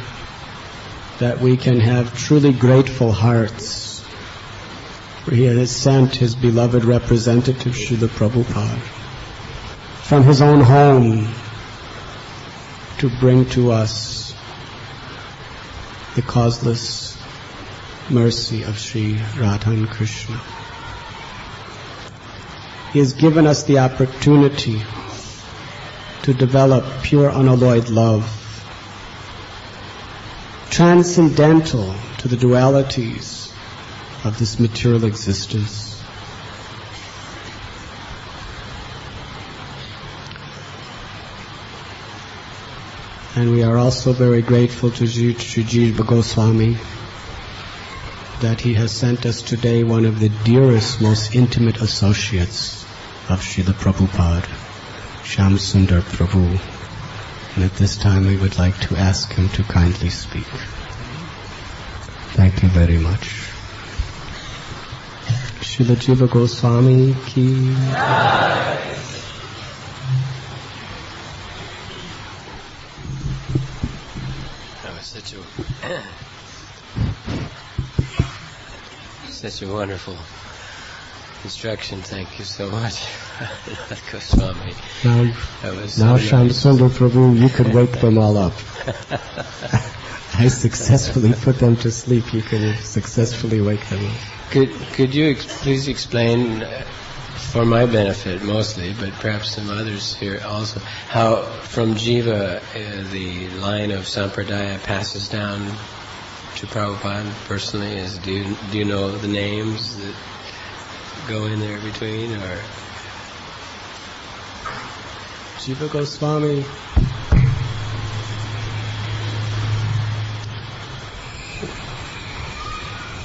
[SPEAKER 1] that we can have truly grateful hearts, for he has sent his beloved representative Srila Prabhupada from his own home to bring to us the causeless mercy of Sri Radha and Krishna. He has given us the opportunity to develop pure unalloyed love, transcendental to the dualities of this material existence. And we are also very grateful to Sri Jiva Goswami that he has sent us today one of the dearest, most intimate associates of Srila Prabhupada, Shyam Sundar Prabhu. And at this time we would like to ask him to kindly speak. Thank you very much. Srila Jiva Goswami ki.
[SPEAKER 2] That was such a wonderful instruction. Thank you so much, Radhanath Goswami.
[SPEAKER 1] Now Shyam Sundar Prabhu, you could wake them all up. I successfully put them to sleep. You can successfully wake them up.
[SPEAKER 2] Could you please explain, for my benefit mostly, but perhaps some others here also, how from Jiva the line of Sampradaya passes down to Prabhupada personally? Do you know the names that go in there between, or?
[SPEAKER 1] Jiva Goswami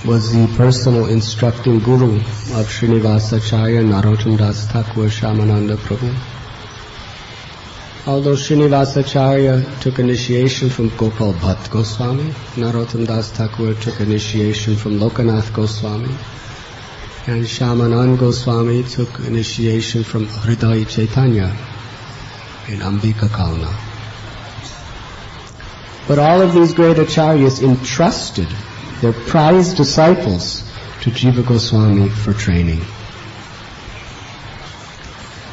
[SPEAKER 1] was the personal instructing guru of Srinivasacharya Narottam Das Thakur Shyamananda Prabhu. Although Srinivasacharya took initiation from Gopal Bhatt Goswami, Narottam Das Thakur took initiation from Lokanath Goswami, and Shyamananda Goswami took initiation from Hriday Chaitanya in Ambika Kalna. But all of these great acharyas entrusted their prized disciples to Jiva Goswami for training.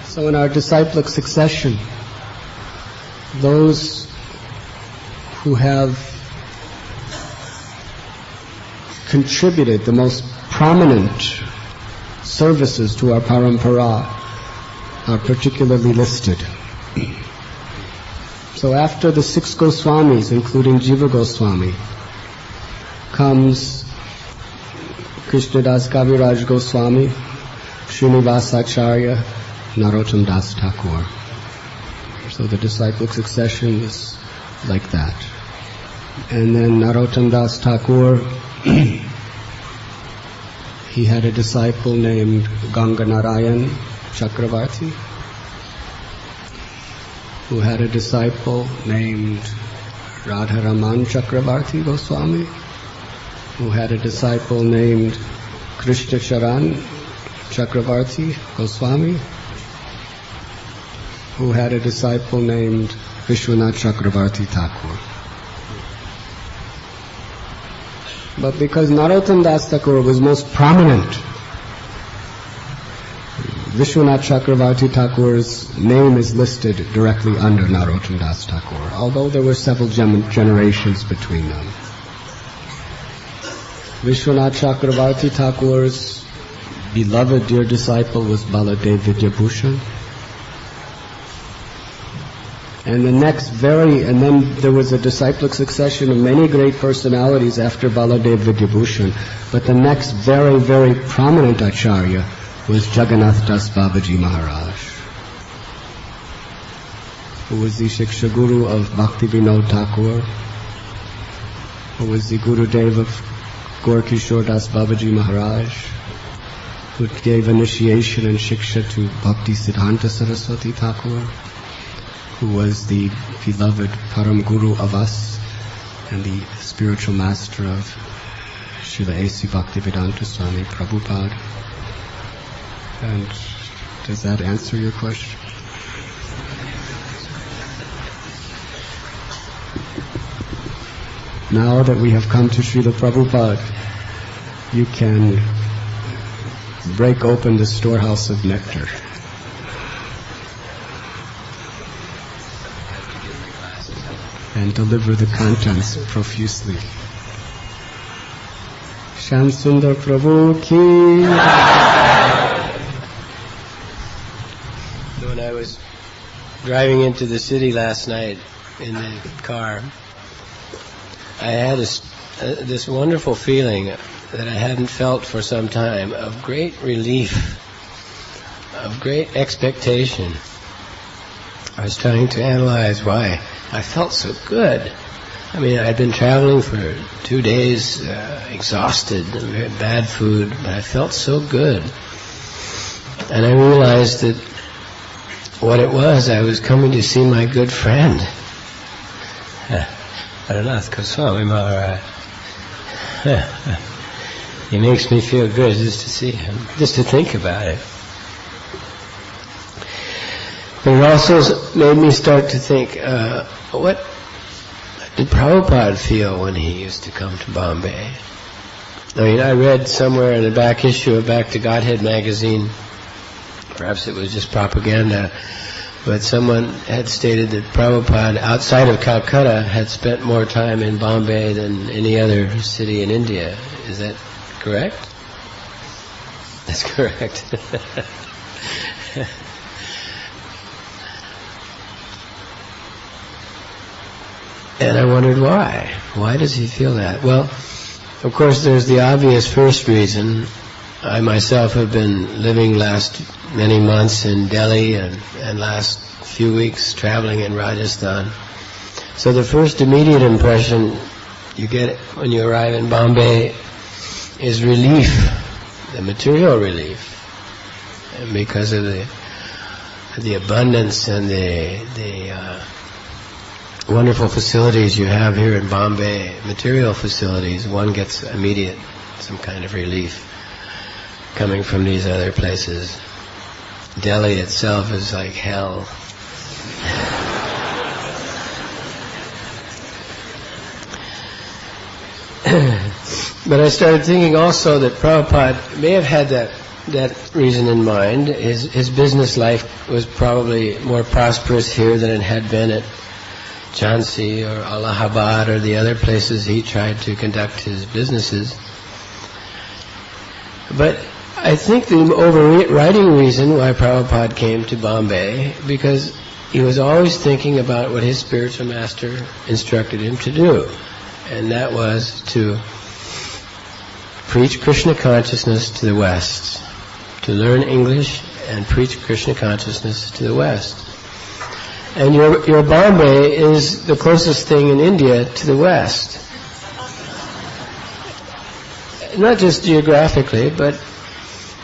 [SPEAKER 1] So in our disciplic succession, those who have contributed the most prominent services to our parampara are particularly listed. So after the 6 Goswamis, including Jiva Goswami, comes Krishnadas Kaviraj Goswami, Srinivasacharya, Narottam Das Thakur. So the disciplic succession is like that. And then Narottam Das Thakur, he had a disciple named Ganga Narayan Chakravarti, who had a disciple named Radharaman Chakravarti Goswami, who had a disciple named Krishna Charan Chakravarti Goswami, who had a disciple named Vishwanath Chakravarti Thakur. But because Narottam Das Thakur was most prominent, Vishwanath Chakravarti Thakur's name is listed directly under Narottam Das Thakur, although there were several generations between them. Vishwanath Chakravarti Thakur's beloved dear disciple was Baladev Vidyabhushan. And then there was a disciplic succession of many great personalities after Baladev Vidyabhushan. But the next very, very prominent Acharya was Jagannath Das Babaji Maharaj, who was the Shiksha Guru of Bhakti Vinod Thakur, who was the Gurudev of Gaur Kishore Das Babaji Maharaj, who gave initiation and Shiksha to Bhakti Siddhanta Saraswati Thakur, who was the beloved Param Guru of us and the spiritual master of Srila A.C. Bhaktivedanta Swami Prabhupada. And does that answer your question? Now that we have come to Srila Prabhupada, you can break open the storehouse of nectar. And deliver the contents profusely. Shyam Sundar Prabhu ki.
[SPEAKER 2] When I was driving into the city last night in the car, I had this wonderful feeling that I hadn't felt for some time, of great relief, of great expectation. I was trying to analyze why I felt so good. I mean, I'd been traveling for 2 days, exhausted, bad food, but I felt so good. And I realized that what it was, I was coming to see my good friend, Radhanath Swami Maharaj. He makes me feel good just to see him, just to think about it. But it also made me start to think, what did Prabhupada feel when he used to come to Bombay? I mean, I read somewhere in the back issue of Back to Godhead magazine, perhaps it was just propaganda, but someone had stated that Prabhupada, outside of Calcutta, had spent more time in Bombay than any other city in India. Is that correct? That's correct. And I wondered why. Why does he feel that? Well, of course, there's the obvious first reason. I myself have been living last many months in Delhi and last few weeks traveling in Rajasthan. So the first immediate impression you get when you arrive in Bombay is relief, the material relief, and because of the abundance and the wonderful facilities you have here in Bombay, material facilities, one gets immediate some kind of relief coming from these other places. Delhi itself is like hell. But I started thinking also that Prabhupada may have had that reason in mind. His business life was probably more prosperous here than it had been at Jhansi or Allahabad or the other places he tried to conduct his businesses. But I think the overriding reason why Prabhupada came to Bombay, because he was always thinking about what his spiritual master instructed him to do, and that was to preach Krishna consciousness to the West, to learn English and preach Krishna consciousness to the West. And your Bombay is the closest thing in India to the West. Not just geographically, but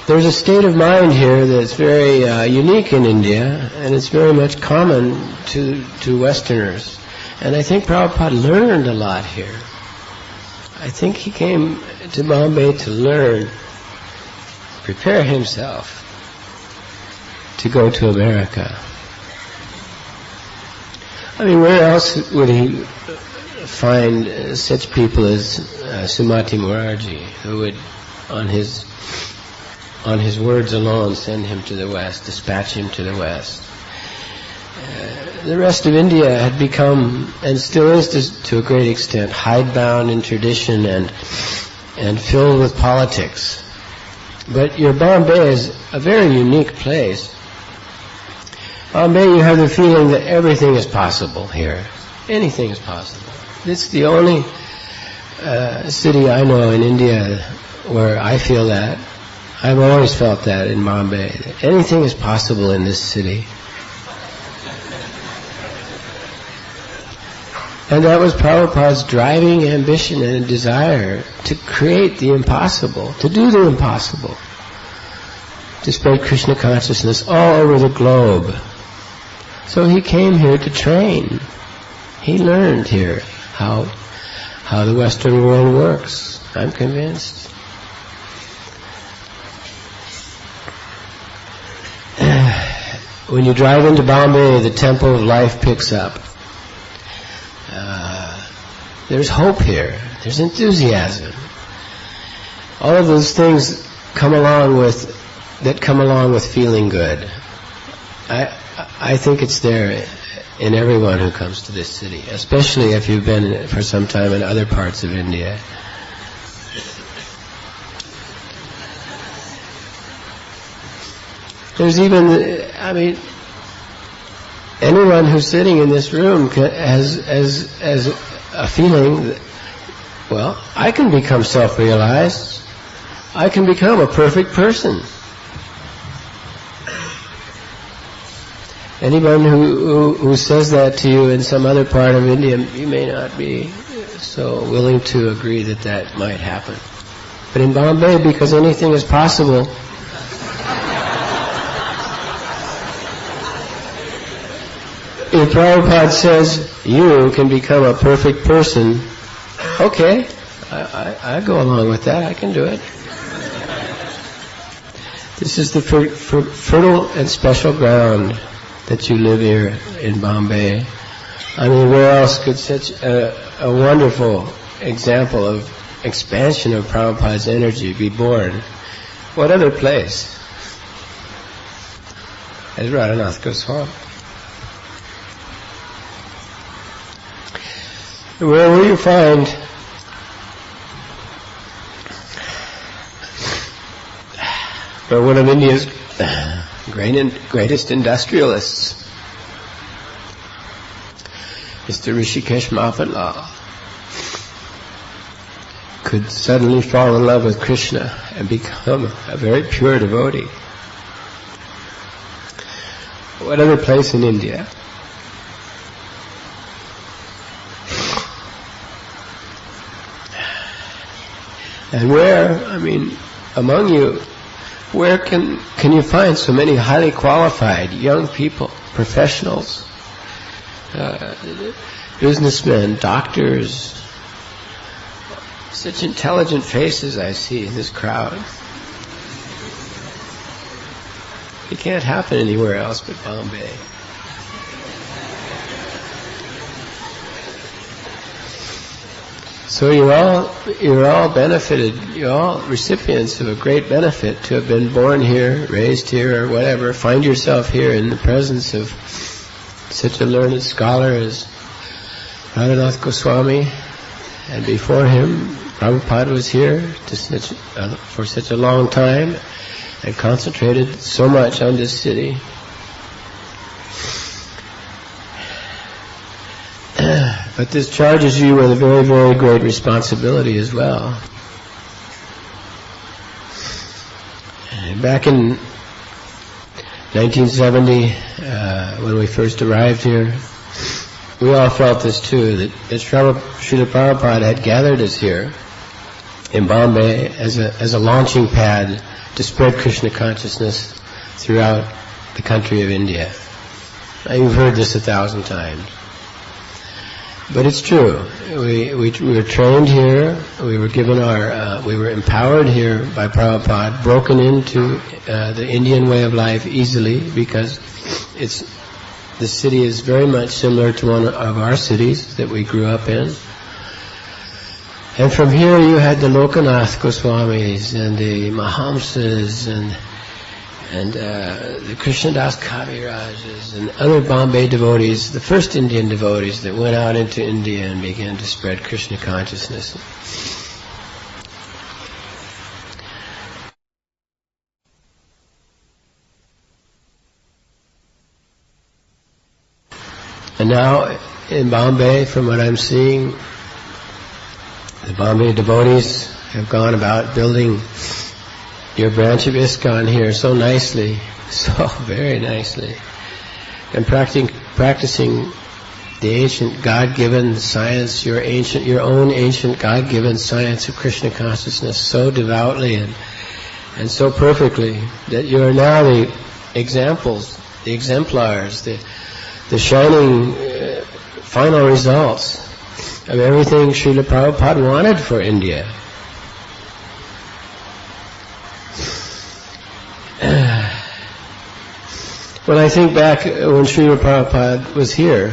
[SPEAKER 2] there's a state of mind here that's very unique in India, and it's very much common to Westerners. And I think Prabhupada learned a lot here. I think he came to Bombay to learn. prepare himself to go to America. I mean, where else would he find such people as Sumati Morarji, who would, on his words alone, send him to the West, dispatch him to the West? The rest of India had become, and still is to a great extent, hidebound in tradition and filled with politics. But your Bombay is a very unique place. Bombay, you have the feeling that everything is possible here. Anything is possible. It's the only city I know in India where I feel that. I've always felt that in Bombay. Anything is possible in this city. And that was Prabhupada's driving ambition and desire to create the impossible, to do the impossible, to spread Krishna consciousness all over the globe. So he came here to train. He learned here how the Western world works, I'm convinced. When you drive into Bombay, the tempo of life picks up. There's hope here. There's enthusiasm. All of those things come along with feeling good. I think it's there in everyone who comes to this city, especially if you've been for some time in other parts of India. There's even, anyone who's sitting in this room has a feeling that, well, I can become self-realized. I can become a perfect person. Anyone who says that to you in some other part of India, you may not be so willing to agree that that might happen. But in Bombay, because anything is possible, if Prabhupada says you can become a perfect person, okay, I go along with that. I can do it. This is the fertile and special ground that you live here in Bombay. I mean, where else could such a wonderful example of expansion of Prabhupada's energy be born? What other place? As Radhanath Goswami. Where will you find one of India's greatest industrialists, Mr. Rishikesh Mahaprabhu, could suddenly fall in love with Krishna and become a very pure devotee? What other place in India? And where, among you, where can you find so many highly qualified young people, professionals, businessmen, doctors, such intelligent faces I see in this crowd? It can't happen anywhere else but Bombay. So you're all benefited, you're all recipients of a great benefit to have been born here, raised here, or whatever. Find yourself here in the presence of such a learned scholar as Radhanath Goswami, and before him, Prabhupada was here for such a long time and concentrated so much on this city. But this charges you with a very, very great responsibility as well. And back in 1970, when we first arrived here, we all felt this too, that Srila Prabhupada had gathered us here in Bombay as a launching pad to spread Krishna consciousness throughout the country of India. Now, you've heard this 1,000 times. But it's true. We were trained here. We were given we were empowered here by Prabhupada, broken into the Indian way of life easily, because the city is very much similar to one of our cities that we grew up in. And from here you had the Lokanath Goswamis and the Mahamsas and the Krishnadas Kavirajas and other Bombay devotees, the first Indian devotees that went out into India and began to spread Krishna consciousness. And now in Bombay, from what I'm seeing, the Bombay devotees have gone about building your branch of ISKCON here so nicely, so very nicely, and practicing the ancient God-given science, your own ancient God-given science of Krishna consciousness so devoutly and so perfectly that you are now the examples, the exemplars, the shining final results of everything Srila Prabhupada wanted for India. When I think back when Srila Prabhupada was here,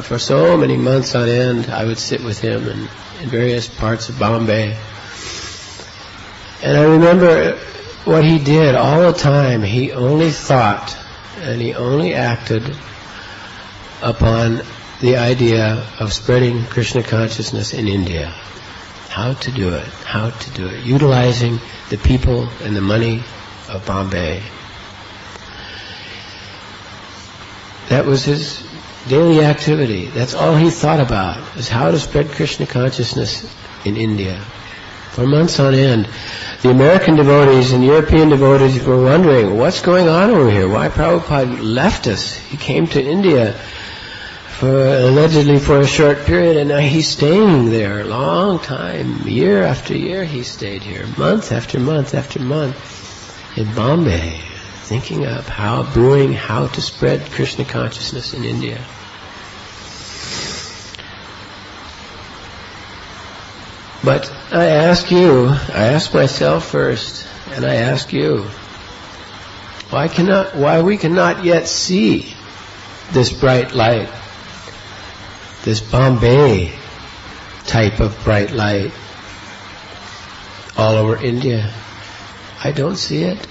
[SPEAKER 2] for so many months on end, I would sit with him in various parts of Bombay. And I remember what he did all the time. He only thought and he only acted upon the idea of spreading Krishna consciousness in India. How to do it, utilizing the people and the money of Bombay. That was his daily activity. That's all he thought about, is how to spread Krishna consciousness in India. For months on end, the American devotees and European devotees were wondering, what's going on over here? Why Prabhupada left us? He came to India allegedly for a short period, and now he's staying there a long time. Year after year he stayed here, month after month after month in Bombay, thinking of brewing how to spread Krishna consciousness in India. But I ask myself first, and I ask you, why we cannot yet see this bright light, this Bombay type of bright light all over India? I don't see it.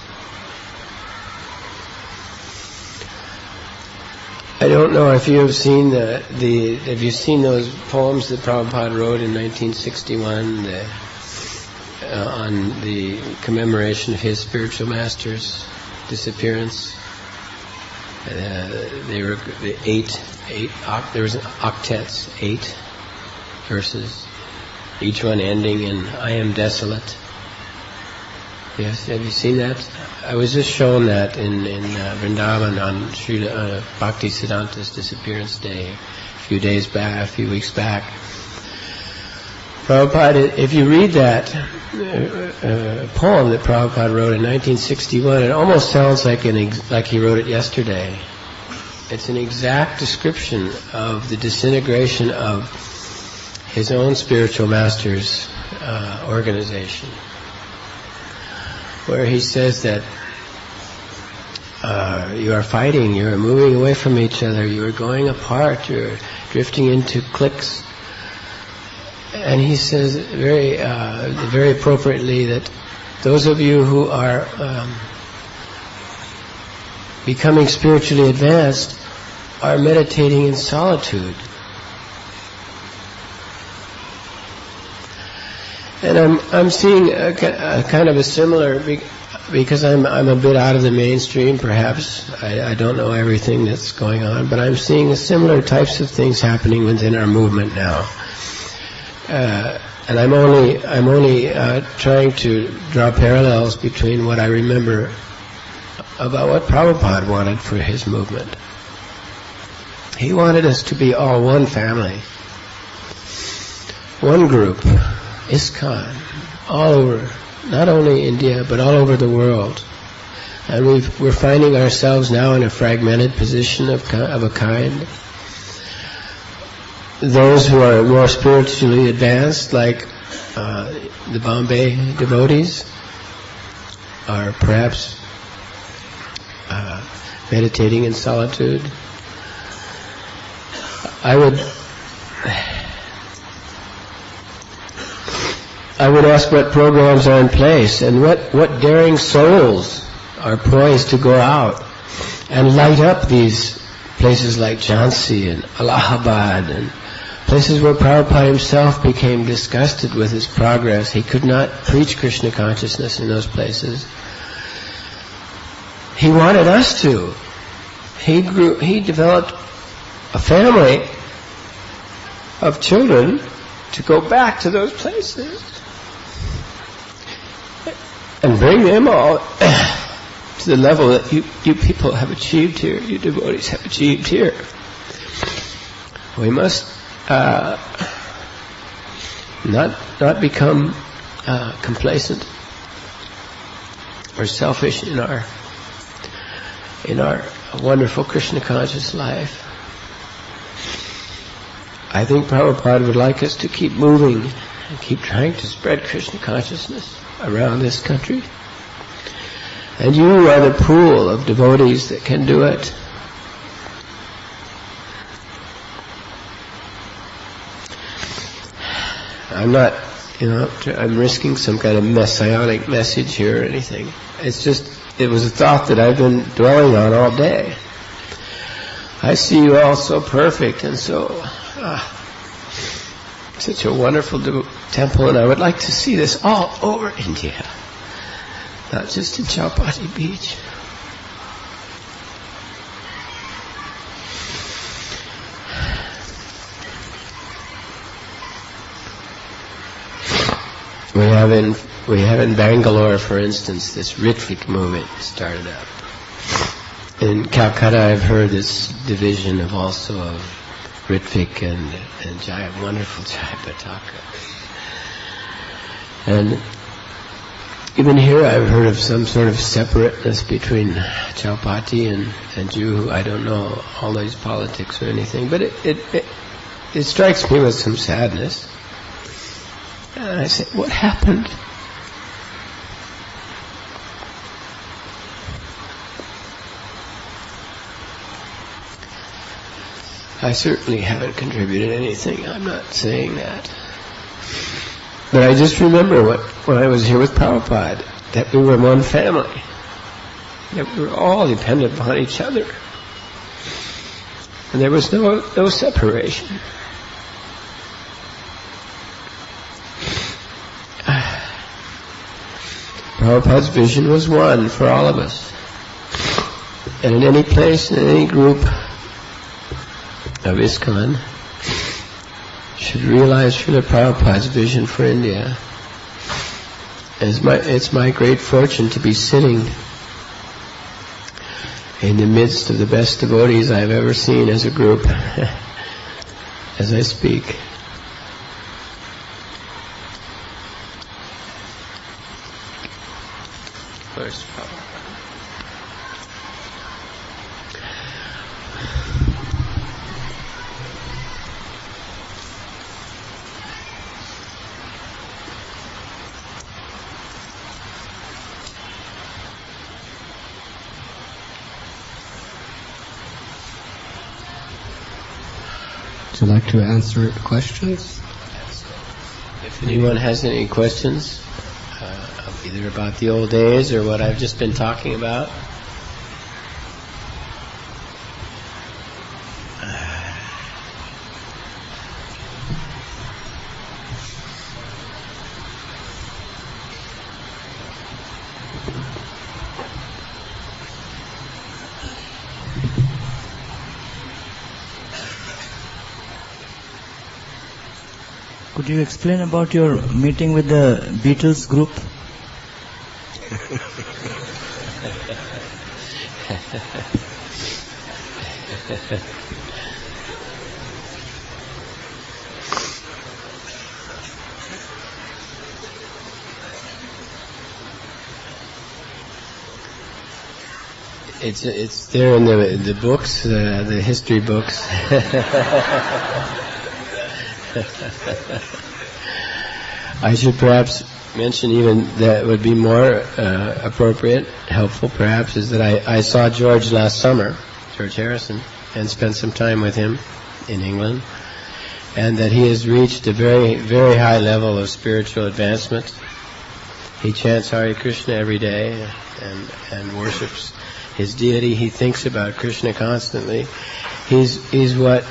[SPEAKER 2] I don't know if you have seen have you seen those poems that Prabhupada wrote in 1961 on the commemoration of his spiritual master's disappearance? They were there was octets, 8 verses, each one ending in "I am desolate." Yes, have you seen that? I was just shown that in Vrindavan on Srila Bhakti Siddhanta's disappearance day a few weeks back. Prabhupada, if you read that poem that Prabhupada wrote in 1961, it almost sounds like he wrote it yesterday. It's an exact description of the disintegration of his own spiritual master's organization, where he says that you are fighting, you are moving away from each other, you are going apart, you are drifting into cliques. And he says very appropriately that those of you who are becoming spiritually advanced are meditating in solitude. And I'm seeing a kind of a similar, because I'm a bit out of the mainstream perhaps, I don't know everything that's going on, but I'm seeing similar types of things happening within our movement now. And I'm only trying to draw parallels between what I remember about what Prabhupada wanted for his movement. He wanted us to be all one family, one group, ISKCON, all over, not only India, but all over the world. And we're finding ourselves now in a fragmented position of a kind. those who are more spiritually advanced, like the Bombay devotees, are perhaps meditating in solitude. I would ask what programs are in place and what daring souls are poised to go out and light up these places like Jhansi and Allahabad and places where Prabhupada himself became disgusted with his progress. He could not preach Krishna consciousness in those places. He wanted us to. He developed a family of children to go back to those places and bring them all to the level that you people have achieved here, you devotees have achieved here. We must not become complacent or selfish in our wonderful Krishna conscious life. I think Prabhupada would like us to keep moving and keep trying to spread Krishna consciousness around this country. And you are the pool of devotees that can do it. I'm not, I'm risking some kind of messianic message here or anything. It's just, it was a thought that I've been dwelling on all day. I see you all so perfect and so, such a wonderful temple, and I would like to see this all over India, not just in Chowpatty Beach. We have in Bangalore, for instance, this Ritvik movement started up. In Calcutta, I've heard this division of Ritvik and Jaya, wonderful Jaya Pataka. And even here, I've heard of some sort of separateness between Chowpatty and Juhu. I don't know all these politics or anything, but it strikes me with some sadness. And I say, what happened? I certainly haven't contributed anything. I'm not saying that. But I just remember when I was here with Prabhupada, that we were one family. That we were all dependent upon each other. And there was no separation. Prabhupada's vision was one for all of us. And in any place, in any group of ISKCON, should realize Srila Prabhupada's vision for India. It's my great fortune to be sitting in the midst of the best devotees I've ever seen as a group as I speak. First Prabhupada.
[SPEAKER 1] Would you like to answer questions?
[SPEAKER 2] If anyone has any questions, either about the old days or what I've just been talking about.
[SPEAKER 3] Could you explain about your meeting with the Beatles group?
[SPEAKER 2] It's there in the books, the history books. I should perhaps mention, even that would be more appropriate, helpful perhaps, is that I saw George last summer, George Harrison, and spent some time with him in England, and that he has reached a very, very high level of spiritual advancement. He chants Hare Krishna every day and worships his deity. He thinks about Krishna constantly. He's what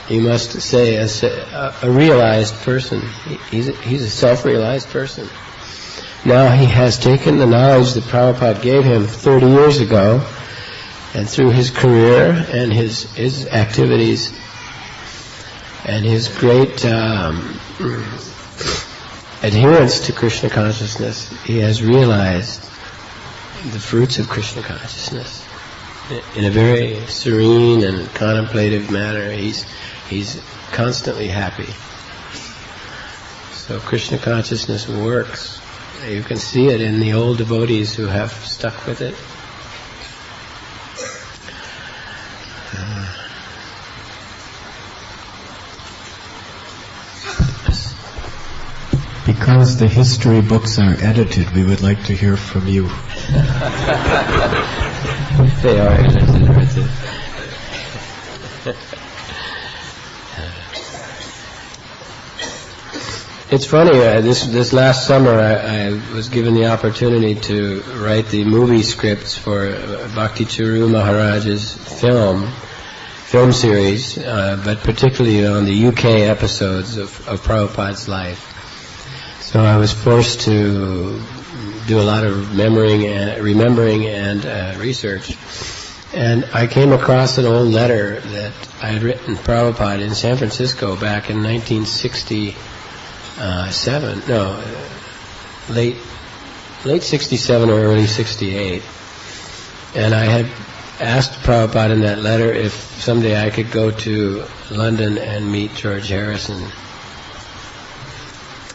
[SPEAKER 2] you must say a realized person. He's a self-realized person. Now he has taken the knowledge that Prabhupada gave him 30 years ago, and through his career and his activities and his great adherence to Krishna consciousness, he has realized the fruits of Krishna consciousness in a very serene and contemplative manner. He's constantly happy. So Krishna consciousness works. You can see it in the old devotees who have stuck with it.
[SPEAKER 1] Because the history books are edited, we would like to hear from you.
[SPEAKER 2] They are edited. It's funny, this last summer I was given the opportunity to write the movie scripts for Bhakti Churu Maharaj's film series, but particularly on the UK episodes of Prabhupada's life. So I was forced to do a lot of remembering and research. And I came across an old letter that I had written Prabhupada in San Francisco back in 1967. Late 67 or early 68. And I had asked Prabhupada in that letter if someday I could go to London and meet George Harrison.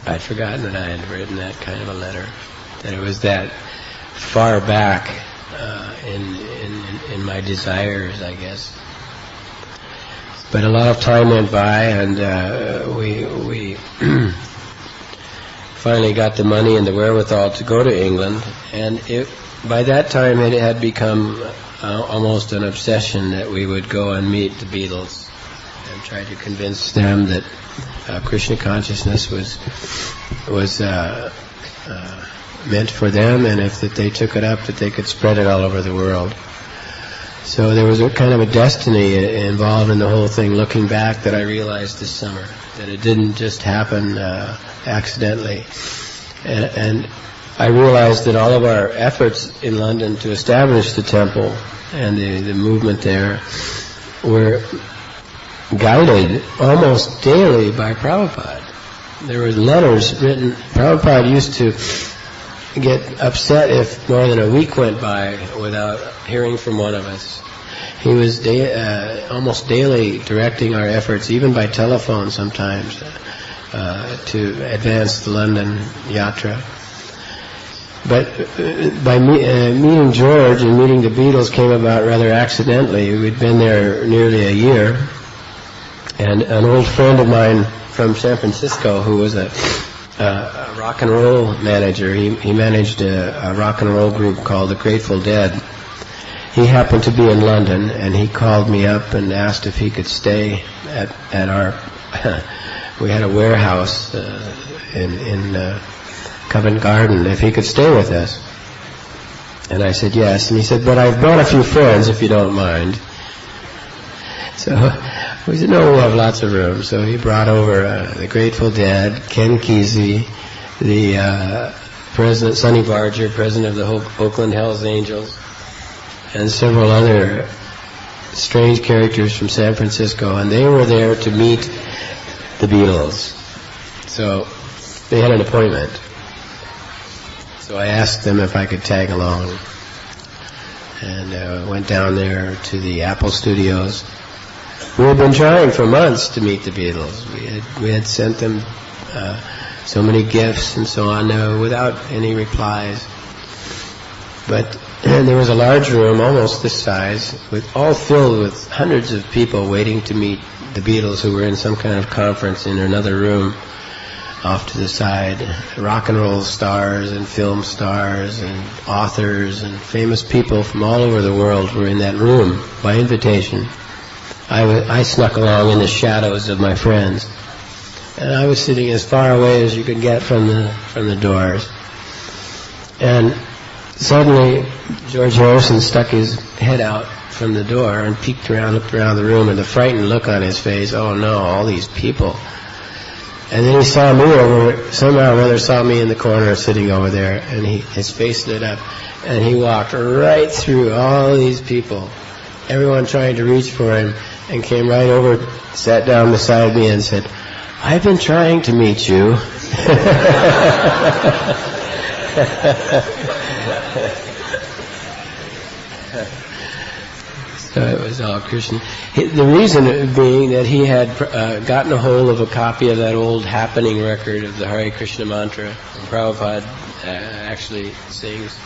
[SPEAKER 2] I'd forgotten that I had written that kind of a letter, that it was that far back in my desires, I guess. But a lot of time went by, and we finally got the money and the wherewithal to go to England, and by that time it had become almost an obsession that we would go and meet the Beatles and try to convince them that Krishna consciousness was meant for them, and if that they took it up, that they could spread it all over the world. So there was a kind of a destiny involved in the whole thing, looking back, that I realized this summer, that it didn't just happen accidentally. And I realized that all of our efforts in London to establish the temple and the movement there were guided almost daily by Prabhupada. There were letters written. Prabhupada used to get upset if more than a week went by without hearing from one of us. He was almost daily directing our efforts, even by telephone sometimes, to advance the London yatra. But by meeting George and meeting the Beatles came about rather accidentally. We'd been there nearly a year, and an old friend of mine from San Francisco, who was a rock and roll manager, he managed a rock and roll group called the Grateful Dead. He happened to be in London, and he called me up and asked if he could stay at our we had a warehouse in Covent Garden, if he could stay with us. And I said yes, and he said, but I've brought a few friends if you don't mind. So we said, no, we'll have lots of room. So he brought over the Grateful Dead, Ken Kesey, the President, Sonny Barger, president of the Oakland Hells Angels, and several other strange characters from San Francisco, and they were there to meet the Beatles. So they had an appointment. So I asked them if I could tag along, and went down there to the Apple Studios. We had been trying for months to meet the Beatles. We had sent them so many gifts and so on, without any replies. But there was a large room, almost this size, all filled with hundreds of people waiting to meet the Beatles, who were in some kind of conference in another room off to the side. Rock and roll stars and film stars and authors and famous people from all over the world were in that room by invitation. I snuck along in the shadows of my friends, and I was sitting as far away as you could get from the doors. And suddenly George Harrison stuck his head out from the door and peeked around, looked around the room, and the frightened look on his face, oh no, all these people. And then he saw me somehow or other saw me in the corner sitting over there, and his face lit up, and he walked right through all these people, everyone trying to reach for him, and came right over, sat down beside me and said, I've been trying to meet you. So it was all Krishna. The reason being that he had gotten a hold of a copy of that old happening record of the Hare Krishna mantra. And Prabhupada actually sings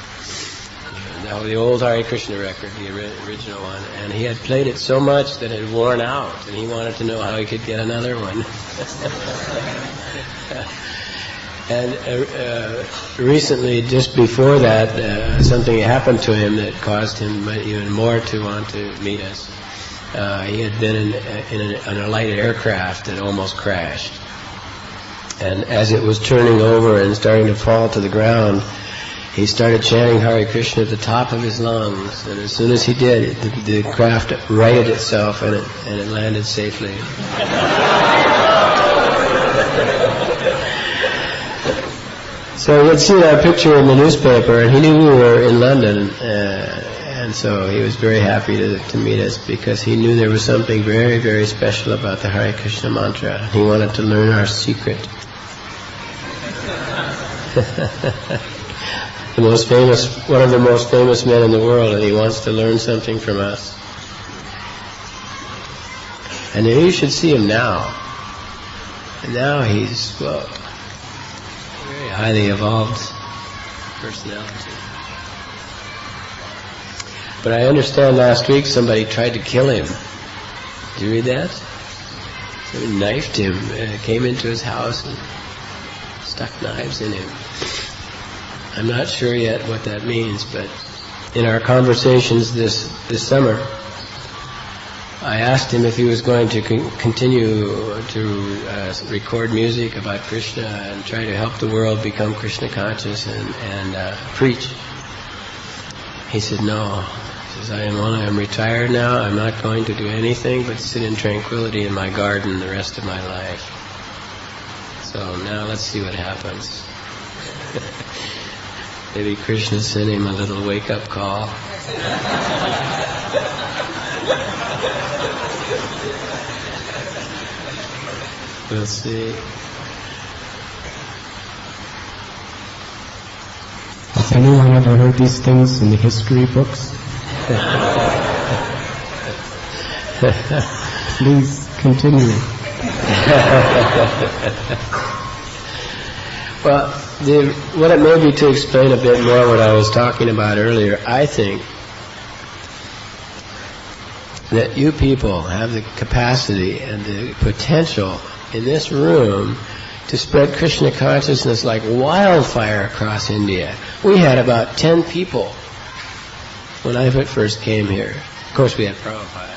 [SPEAKER 2] the old Hare Krishna record, the original one. And he had played it so much that it had worn out, and he wanted to know how he could get another one. And recently, just before that, something happened to him that caused him even more to want to meet us. He had been in a light aircraft that almost crashed. And as it was turning over and starting to fall to the ground, he started chanting Hare Krishna at the top of his lungs. And as soon as he did, the craft righted itself and it landed safely. So he had seen our picture in the newspaper, and he knew we were in London, and so he was very happy to meet us, because he knew there was something very, very special about the Hare Krishna mantra. He wanted to learn our secret. One of the most famous men in the world, and he wants to learn something from us. And you should see him now. And now he's, well, very highly evolved personality. But I understand last week somebody tried to kill him. Did you read that? Somebody knifed him, came into his house and stuck knives in him. I'm not sure yet what that means, but in our conversations this summer, I asked him if he was going to continue to record music about Krishna and try to help the world become Krishna conscious and preach. He said, no. He says, I'm retired now. I'm not going to do anything but sit in tranquility in my garden the rest of my life. So now let's see what happens. Maybe Krishna sent him a little wake-up call. We'll see.
[SPEAKER 1] Has anyone ever heard these things in the history books? Please continue.
[SPEAKER 2] Well, what it may be to explain a bit more what I was talking about earlier, I think that you people have the capacity and the potential in this room to spread Krishna consciousness like wildfire across India. We had about 10 people when I first came here. Of course, we had Prabhupada.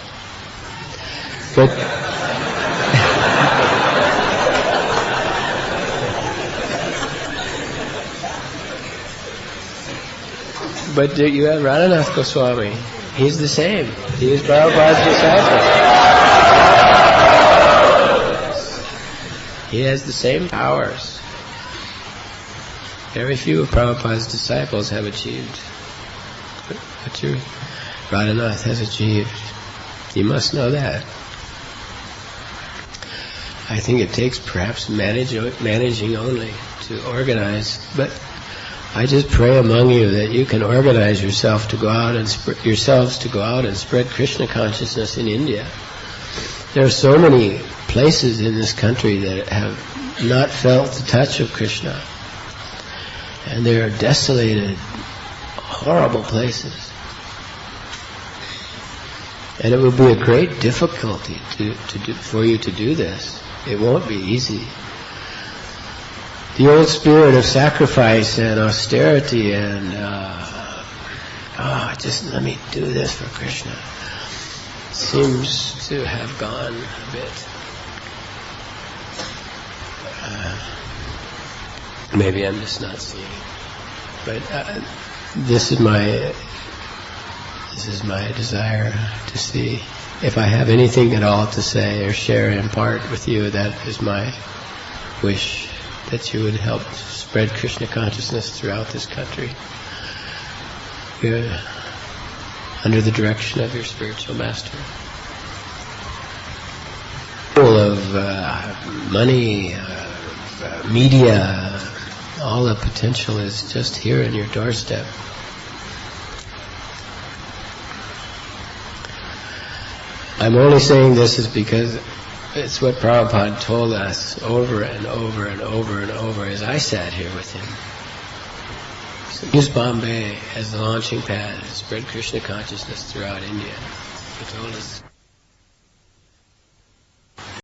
[SPEAKER 2] But you have Radhanath Goswami. He's the same. He is Prabhupada's disciple. He has the same powers. Very few of Prabhupada's disciples have achieved what Radhanath has achieved. You must know that. I think it takes perhaps managing only to organize, but I just pray among you that you can organize yourself to go out and yourselves to go out and spread Krishna consciousness in India. There are so many places in this country that have not felt the touch of Krishna, and they are desolated, horrible places. And it will be a great difficulty for you to do this. It won't be easy. The old spirit of sacrifice and austerity and just let me do this for Krishna seems to have gone a bit. Maybe I'm just not seeing it. But this is my desire to see if I have anything at all to say or share and impart with you. That is my wish, that you would help spread Krishna consciousness throughout this country. Under the direction of your spiritual master. Full of money, media, all the potential is just here in your doorstep. I'm only saying this is because it's what Prabhupada told us over and over and over and over as I sat here with him. So use Bombay as the launching pad to spread Krishna consciousness throughout India. He told us.